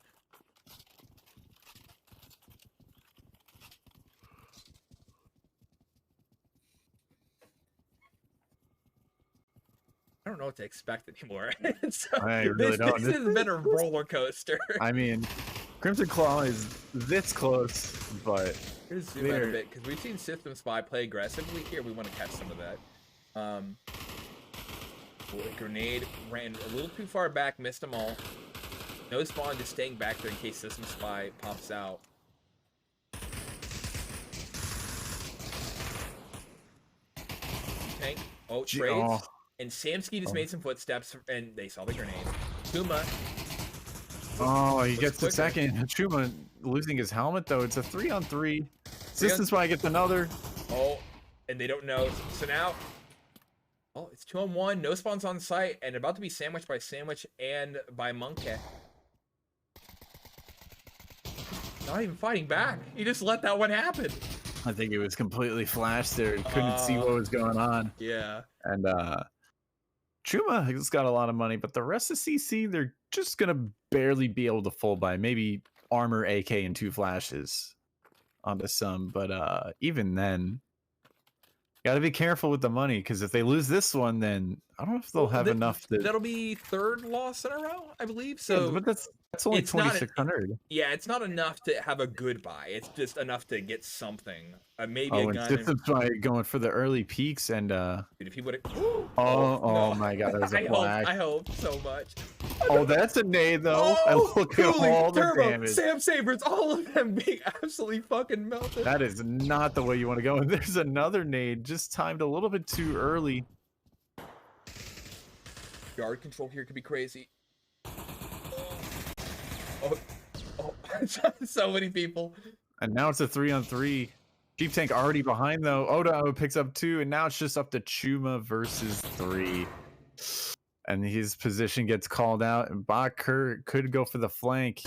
I don't know what to expect anymore. So I really don't. This has been a roller coaster. I mean, Crimson Claw is this close, but here's zoom out a bit because we've seen System Spy play aggressively here. We want to catch some of that. Grenade ran a little too far back, missed them all. No spawn, just staying back there in case System Spy pops out. Tank. Oh, trades. And Samsky just made some footsteps, and they saw the grenade. Chuma. Oh, he gets the second. Chuma losing his helmet, though. It's a 3-on-3. System Spy gets another. Oh, and they don't know. So now, it's 2-on-1. No spawns on site, and about to be sandwiched by Sandwich and by Monkey. Not even fighting back. He just let that one happen. I think it was completely flashed there. Couldn't see what was going on. Yeah. And Chuma has got a lot of money, but the rest of CC, they're just going to barely be able to full buy. Maybe armor, AK, and 2 flashes onto some. But even then, got to be careful with the money, because if they lose this one, then I don't know if they'll have enough. That'll be 3rd loss in a row, I believe. So, yeah, but that's only 2,600. Yeah, it's not enough to have a good buy. It's just enough to get something. Maybe a gun. System Spy going for the early peaks, and dude, if he would have. Oh my God, that was a flag. I hope so much. Oh, that's a nade though. And look at all the damage. Sam Sabers, all of them being absolutely fucking melted. That is not the way you want to go. And there's another nade, just timed a little bit too early. Yard control here could be crazy. Oh, so many people. And now it's a 3-on-3. Cheap Tank already behind though. Oda picks up 2, and now it's just up to Chuma versus 3. And his position gets called out, and Bakur could go for the flank.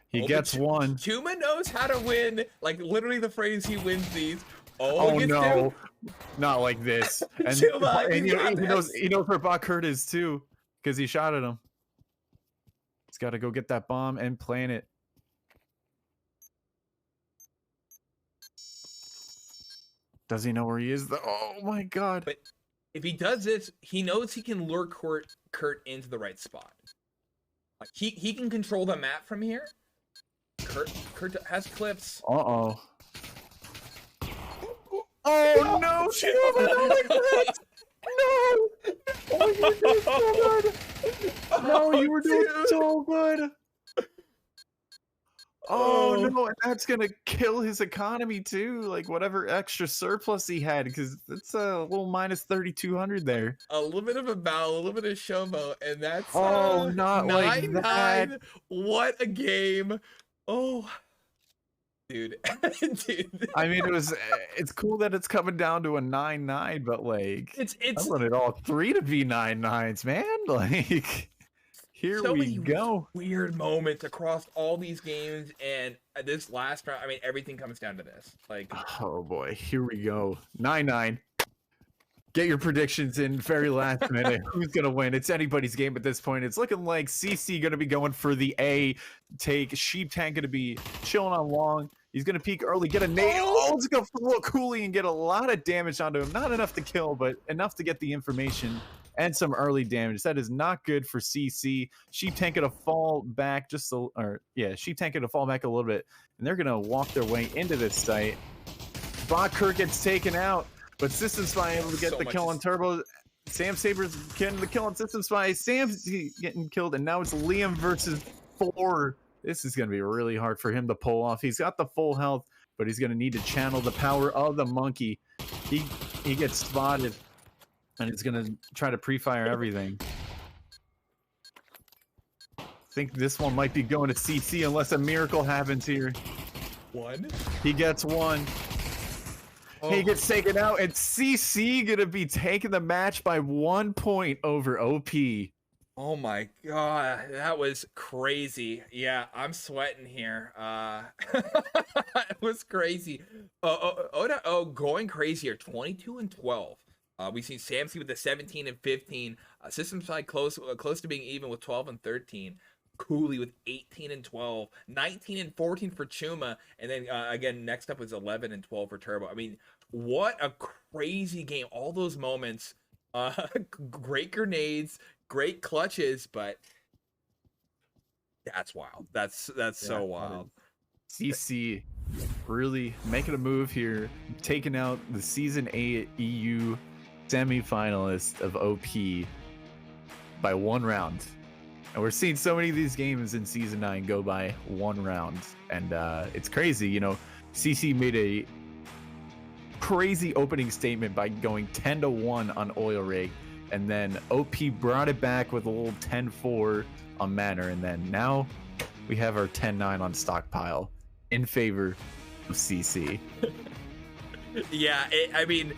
He gets 1. Chuma knows how to win. Like literally the phrase he wins these. Oh no, not like this. And, Chuma, and he knows where Bakur is too, because he shot at him. He's got to go get that bomb and plant it. Does he know where he is? Oh my God. But if he does this, he knows he can lure Kurt into the right spot. Like he can control the map from here. Kurt has clips. Uh-oh. Oh no, Chuma, no! Oh, you were doing so good. No, you were doing so good. Oh Oh, no, and that's gonna kill his economy too. Like whatever extra surplus he had, because it's a little minus 3,200 there. a little bit of a bow, a little bit of showboat, and that's Oh, not like that. 9-9. What a game. Oh, dude. Dude. I mean, it's cool that it's coming down to a 9-9, but like I It's wanted all three to be 9-9s, man. Like here so we many go. weird moments across all these games, and this last round, I mean, everything comes down to this. Like, Oh boy, here we go. 9-9. Get your predictions in very last minute. Who's gonna win? It's anybody's game at this point. It's looking like CC gonna be going for the A take. Sheep Tank gonna be chilling on long. He's gonna peek early, get a nade. Oh, it's gonna float coolly and get a lot of damage onto him. Not enough to kill, but enough to get the information and some early damage. That is not good for CC. Sheep Tank gonna fall back just a, or yeah, Sheep Tank gonna fall back a little bit, and they're gonna walk their way into this site. Botkerk gets taken out. But System Spy able to get So the kill on Turbo. Sam Saber's getting the kill on System Spy. Sam's getting killed, and now it's Liam versus 4. This is going to be really hard for him to pull off. He's got the full health, but he's going to need to channel the power of the monkey. He gets spotted, and he's going to try to pre-fire everything. I think this one might be going to CC unless a miracle happens here. one. He gets one. Oh. He gets taken out, and CC gonna be taking the match by 1 point over OP. Oh my god, that was crazy. Yeah, I'm sweating here. It was crazy. Going crazy here. 22 and 12. We've seen Samsey with the 17 and 15. System side close to being even with 12 and 13. Cooley with 18 and 12, 19 and 14 for Chuma, and then again next up was 11 and 12 for Turbo. I mean, what a crazy game! All those moments, great grenades, great clutches, but that's wild. That's so wild. CC really making a move here, taking out the Season 8 EU semi-finalist of OP by 1 round. And we're seeing so many of these games in Season 9 go by 1 round. And it's crazy. You know, CC made a crazy opening statement by going 10-1 on Oil Rig. And then OP brought it back with a little 10-4 on Manor. And then now we have our 10-9 on Stockpile in favor of CC. Yeah, I mean,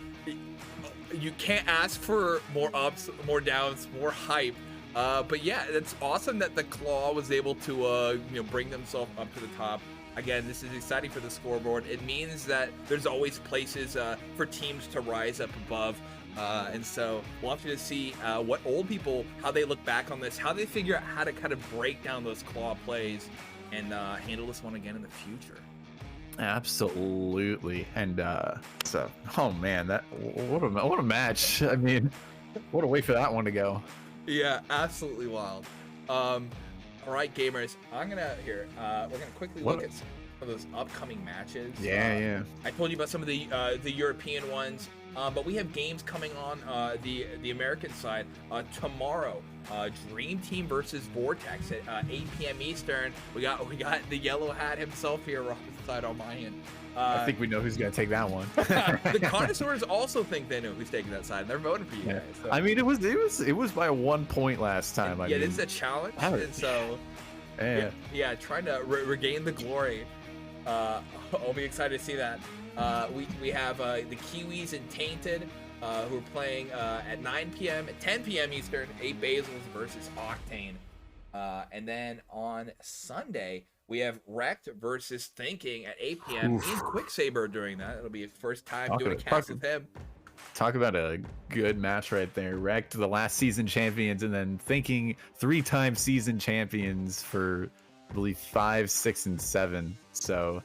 you can't ask for more ups, more downs, more hype. But yeah, it's awesome that the Claw was able to bring themselves up to the top. Again, this is exciting for the scoreboard. It means that there's always places for teams to rise up above. And so we'll have to see what old people, how they look back on this, how they figure out how to kind of break down those Claw plays and handle this one again in the future. Absolutely. And so, oh man, what a match. I mean, what a way for that one to go. Yeah, absolutely wild. All right, gamers, we're gonna quickly look at some of those upcoming matches. Yeah. I told you about some of the European ones, but we have games coming on the American side tomorrow. Dream Team versus Vortex at 8 p.m. Eastern. We got the yellow hat himself here on the side on my end. I think we know who's gonna take that one. The connoisseurs also think they know who's taking that side, and they're voting for you guys. So. I mean, it was by 1 point last time. Yeah, it's a challenge, and so yeah, trying to regain the glory. I'll be excited to see that. We have the Kiwis and Tainted, who are playing at 9 p.m. at 10 p.m. Eastern. 8 Basils versus Octane, and then on Sunday. We have Wrecked versus Thinking at 8 p.m. He's Quicksaber during that. It'll be his first time doing a cast with him. Talk about a good match right there. Wrecked, the last season champions, and then Thinking 3-time season champions for, I believe, 5, 6, and 7. So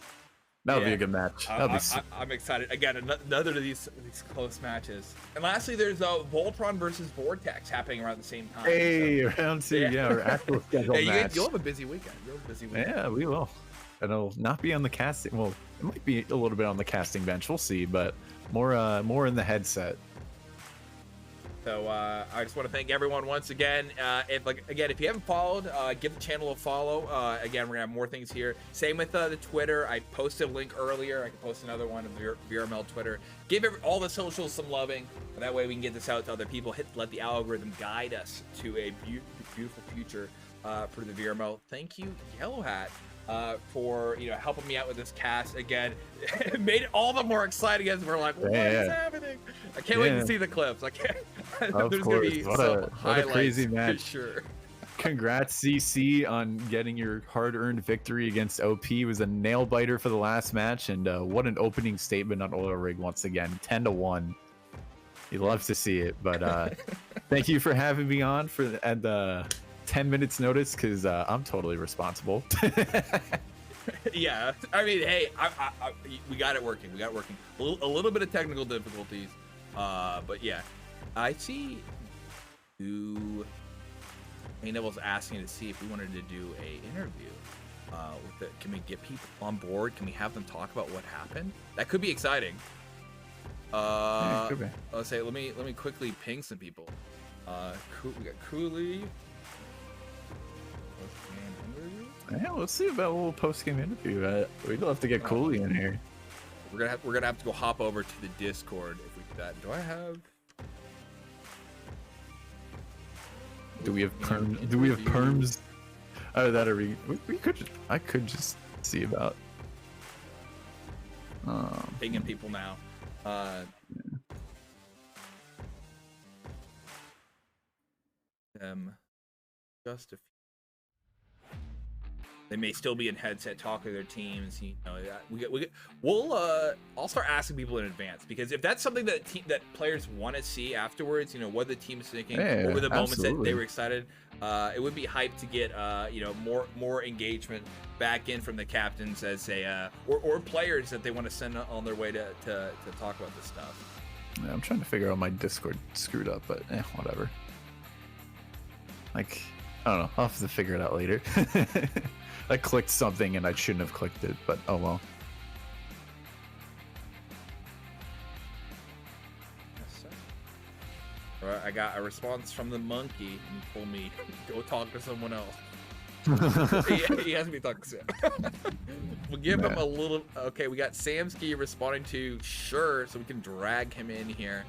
that'll be a good match. I'm excited. Again, another of these close matches. And lastly, there's Voltron versus Vortex happening around the same time. Hey, round 2, yeah, actual scheduled match. You'll have a busy weekend. Yeah, we will. And it'll not be on the casting. Well, it might be a little bit on the casting bench. We'll see, but more in the headset. So I just want to thank everyone once again. If you haven't followed, give the channel a follow. Again, we're gonna have more things here. Same with the Twitter. I posted a link earlier. I can post another one of the VRML Twitter. Give all the socials some loving. And that way we can get this out to other people. Let the algorithm guide us to a beautiful future for the VRML. Thank you, Yellow Hat, for helping me out with this cast again. It made it all the more exciting as we're like, what is happening? I can't wait to see the clips. I can't. There's gonna be what a crazy match. Sure. Congrats, CC, on getting your hard-earned victory against OP. It was a nail biter for the last match, and what an opening statement on Oil Rig once again. 10-1. He loves to see it, but thank you for having me on at the 10 minutes notice, because I'm totally responsible. Yeah, I mean, hey, we got it working. A little bit of technical difficulties, but yeah, I see. Main was asking to see if we wanted to do a interview. Can we get people on board? Can we have them talk about what happened? That could be exciting. Could be. Let's say, let me quickly ping some people. We got Cooley. Yeah, let's see about a little post-game interview. We'd love to get Cooley in here. We're gonna have to go hop over to the Discord if we do that. Do I have? Do we have perms? Do we have perms? Oh, that are we could. I could just see about. Pinging people now. Just a few. They may still be in headset talking to their teams. I'll start asking people in advance, because if that's something that players want to see afterwards, what the team is thinking, what were the moments that they were excited, it would be hype to get more engagement back in from the captains as or players that they want to send on their way to talk about this stuff. Yeah, I'm trying to figure out my Discord screwed up, but whatever. Like, I don't know. I'll have to figure it out later. I clicked something and I shouldn't have clicked it, but oh well. Yes, I got a response from the monkey, and he told me go talk to someone else. he has me talk to Sam. We'll give him a little. Okay, we got Samsky responding to sure, so we can drag him in here.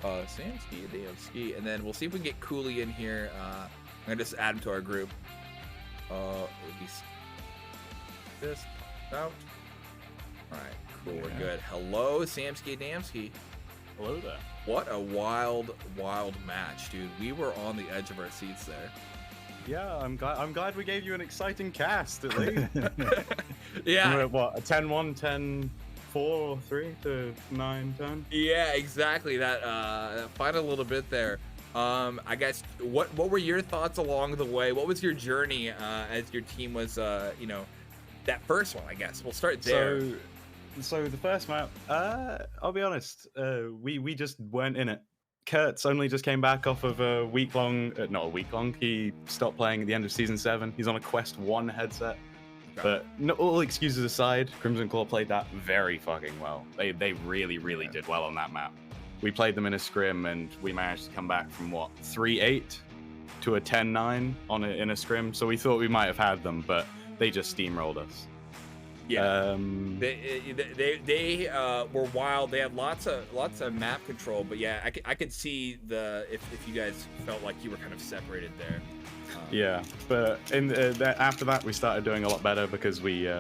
Samsky, and then we'll see if we can get Cooley in here. I'm gonna just add him to our group. It would be this out. All right, cool. We're good. Hello, Samsky Damsky. Hello there. What a wild match, dude. We were on the edge of our seats there. Yeah, I'm glad we gave you an exciting cast at least. Yeah. What, a 10-1, 10-4, or 3 to 9-10? Yeah, exactly. That final little bit there. I guess what were your thoughts along the way? What was your journey as your team was that first one? I guess we'll start there. So the first map, I'll be honest, we just weren't in it. Kurtz only just came back off of a week-long, not a week-long, he stopped playing at the end of Season 7. He's on a Quest 1 headset. But all excuses aside, Crimson Claw played that very fucking well. They really did well on that map. We played them in a scrim, and we managed to come back from, 3-8 to a 10-9 in a scrim. So we thought we might have had them, but they just steamrolled us. Yeah, they were wild. They had lots of map control, but yeah, I could see if you guys felt like you were kind of separated there. Yeah, but after that we started doing a lot better because we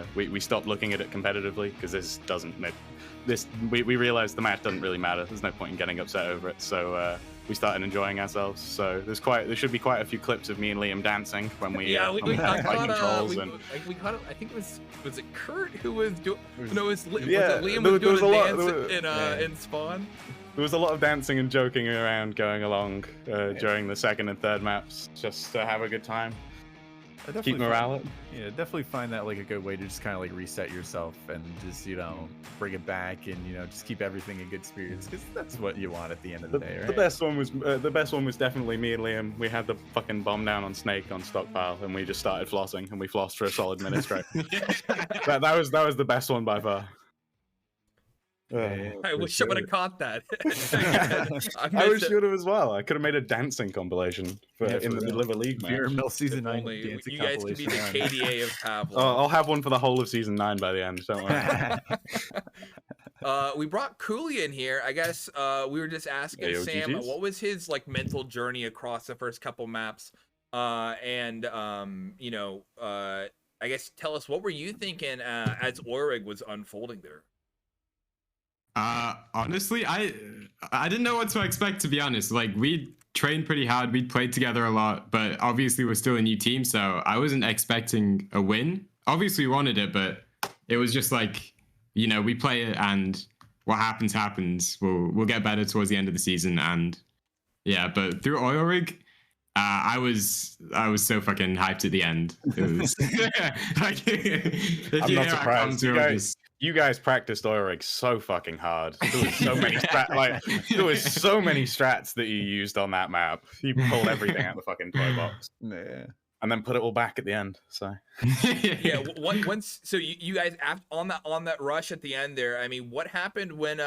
stopped looking at it competitively, because we realized the match doesn't really matter. There's no point in getting upset over it. So we started enjoying ourselves. So there should be quite a few clips of me and Liam dancing when we fighting trolls. We caught it. I think was it Kurt who was doing? No, was it yeah, Liam was doing a dance in Spawn. There was a lot of dancing and joking around going along during the second and third maps, just to have a good time. Keep morale up. Yeah, definitely find that like a good way to just kind of like reset yourself and just bring it back and just keep everything in good spirits, because that's what you want at the end of the day, right? The best one was definitely me and Liam. We had the fucking bomb down on Snake on stockpile, and we just started flossing, and we flossed for a solid minute straight. that was the best one by far. I wish I would have caught that. I wish you would have as well. I could have made a dancing compilation in the middle of a league match. VRML season If 9 only dancing you guys could be the compilation. KDA of Pavlov. I'll have one for the whole of season 9 by the end. Don't worry. We brought Cooley in here. I guess we were just asking Sam what was his like mental journey across the first couple maps, and you know, I guess tell us what were you thinking as Orig was unfolding there. Honestly, I didn't know what to expect, to be honest. Like, we trained pretty hard, we played together a lot, but obviously we're still a new team, so I wasn't expecting a win. Obviously we wanted it, but it was just like, you know, we play it and what happens. We'll get better towards the end of the season. And yeah, but through Oil Rig, I was so fucking hyped at the end. It was like, I'm not surprised. You guys practiced Oil Rig so fucking hard. There was so many so many strats that you used on that map. You pulled everything out of the fucking toy box. Yeah. And then put it all back at the end. So yeah, once so you guys on that rush at the end there. I mean, what happened when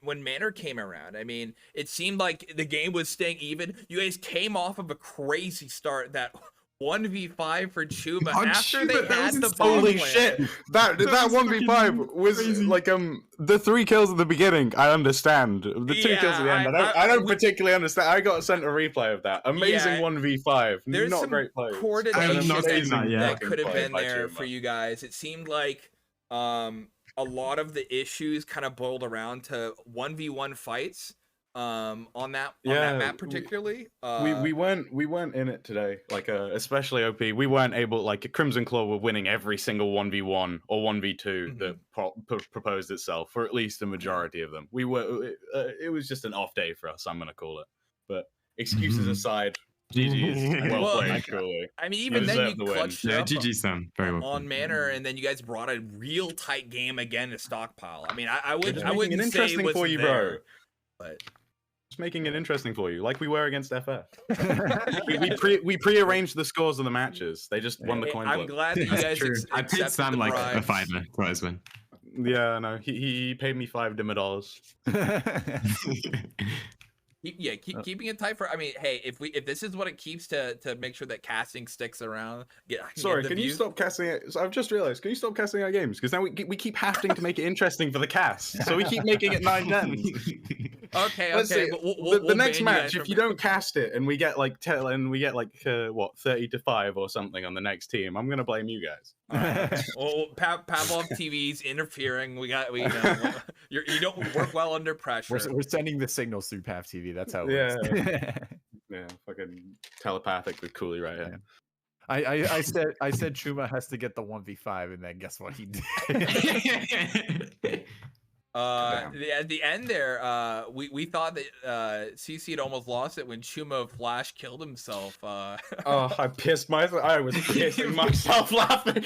Manor came around? I mean, it seemed like the game was staying even. You guys came off of a crazy start, that 1v5 for Chuma after they had the bomb. Holy shit! That 1v5 was crazy. Like the 3 kills at the beginning. I understand the 2 kills at the end. I don't particularly understand. I got sent a replay of that. Amazing 1v5. There's not some great plays. coordination that could have been there for you guys. It seemed like a lot of the issues kind of boiled around to 1v1 fights. On that map particularly. We weren't in it today, like especially OP. We weren't able, like Crimson Claw were winning every single 1v1 or 1v2 that proposed itself, for at least the majority of them. It was just an off day for us, I'm gonna call it. But excuses aside, GG's. Well played, Cooley. I mean, even then you clutched up GG's Sam. Very well on Manor, and then you guys brought a real tight game again to Stockpile. I mean, I wouldn't it interesting say it for you, there, bro. But just making it interesting for you, like we were against FF. we pre-arranged the scores of the matches. They just won the coin flip. I'm glad that you guys I paid Sam like a $5 prize win. Yeah, no, he paid me $5 dollars. Keeping it tight for. I mean, hey, if this is what it keeps to make sure that casting sticks around. Sorry, can you stop casting it? So I've just realized. Can you stop casting our games? Because now we keep having to make it interesting for the cast. So we keep making it 9-10. Okay. The next match, if you don't cast it and we get like 30-5 or something on the next team, I'm gonna blame you guys. Well, Pavlov TV's interfering. You don't work well under pressure. We're sending the signals through Pav TV. That's how it works. Yeah, fucking telepathic with Cooley right here. I said Chuma has to get the 1v5, and then guess what he did? At the end there, we thought that CC had almost lost it when Chuma Flash killed himself. Oh, I pissed myself. I was pissing myself laughing.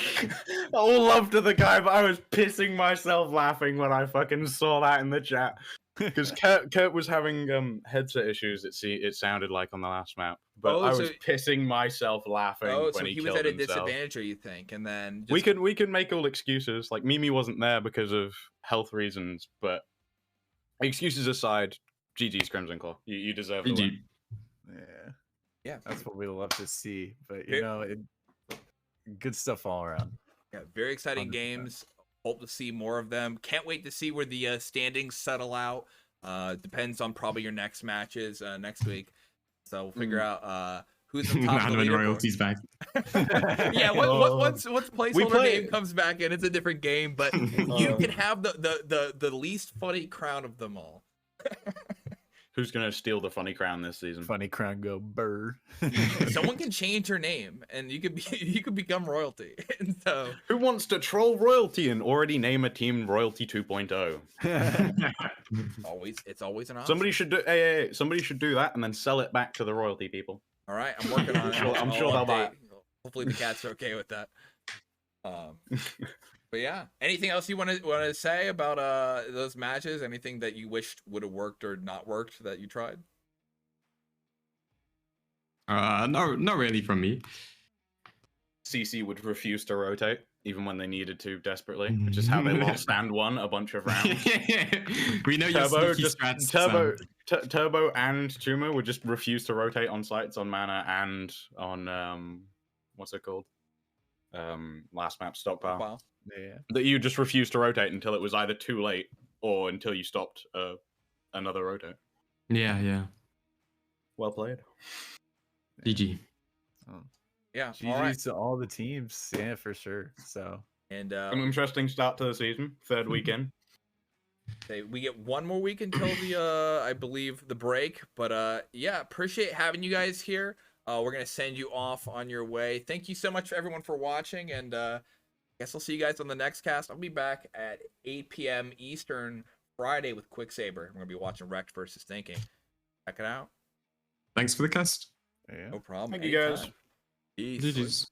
All love to the guy, but I was pissing myself laughing when I fucking saw that in the chat. Because Kurt was having headset issues. It sounded like on the last map, but I was pissing myself laughing when he was at a disadvantage, you think? And then we could make all excuses. Like Mimi wasn't there because of health reasons, but excuses aside, GG's Crimson Claw. You deserve the win. Yeah, that's what we love to see. But you know, good stuff all around. Yeah, very exciting 100%. Games. Hope to see more of them. Can't wait to see where the standings settle out. Depends on probably your next matches next week. So we'll figure out who's on top of the leaderboard. Royalties back. Yeah, once placeholder game comes back in, it's a different game. But you can have the least funny crown of them all. Who's gonna steal the funny crown this season? Funny crown go burr. Someone can change her name, and you could become royalty. And so, who wants to troll royalty and already name a team Royalty 2.0? It's always an option. Somebody should do. Somebody should do that and then sell it back to the royalty people. All right, I'm working on it. I'm sure they'll buy it. Hopefully, the cats are okay with that. But yeah, anything else you want to say about those matches? Anything that you wished would have worked or not worked that you tried? No, not really from me. CC would refuse to rotate. even when they needed to desperately, which is how they lost and won a bunch of rounds. We know your Turbo, sneaky just strats. Turbo and Tumo would just refuse to rotate on sites on mana and on what's it called? Last map stockpile. Wow. Yeah. That you just refused to rotate until it was either too late or until you stopped another rotate. Yeah. Well played. GG. Yeah. GG's All right. to all the teams. Yeah, for sure. So And An interesting start to the season. Third weekend. we get one more week until the I believe the break. But yeah, appreciate having you guys here. We're gonna send you off on your way. Thank you so much for everyone for watching, and I guess I'll see you guys on the next cast. I'll be back at 8 p.m. Eastern Friday with Quicksaber. We're gonna be watching Wrecked versus Thinking. Check it out. Thanks for the cast. yeah. No problem. Thank you guys. Anytime. Peace. GG's.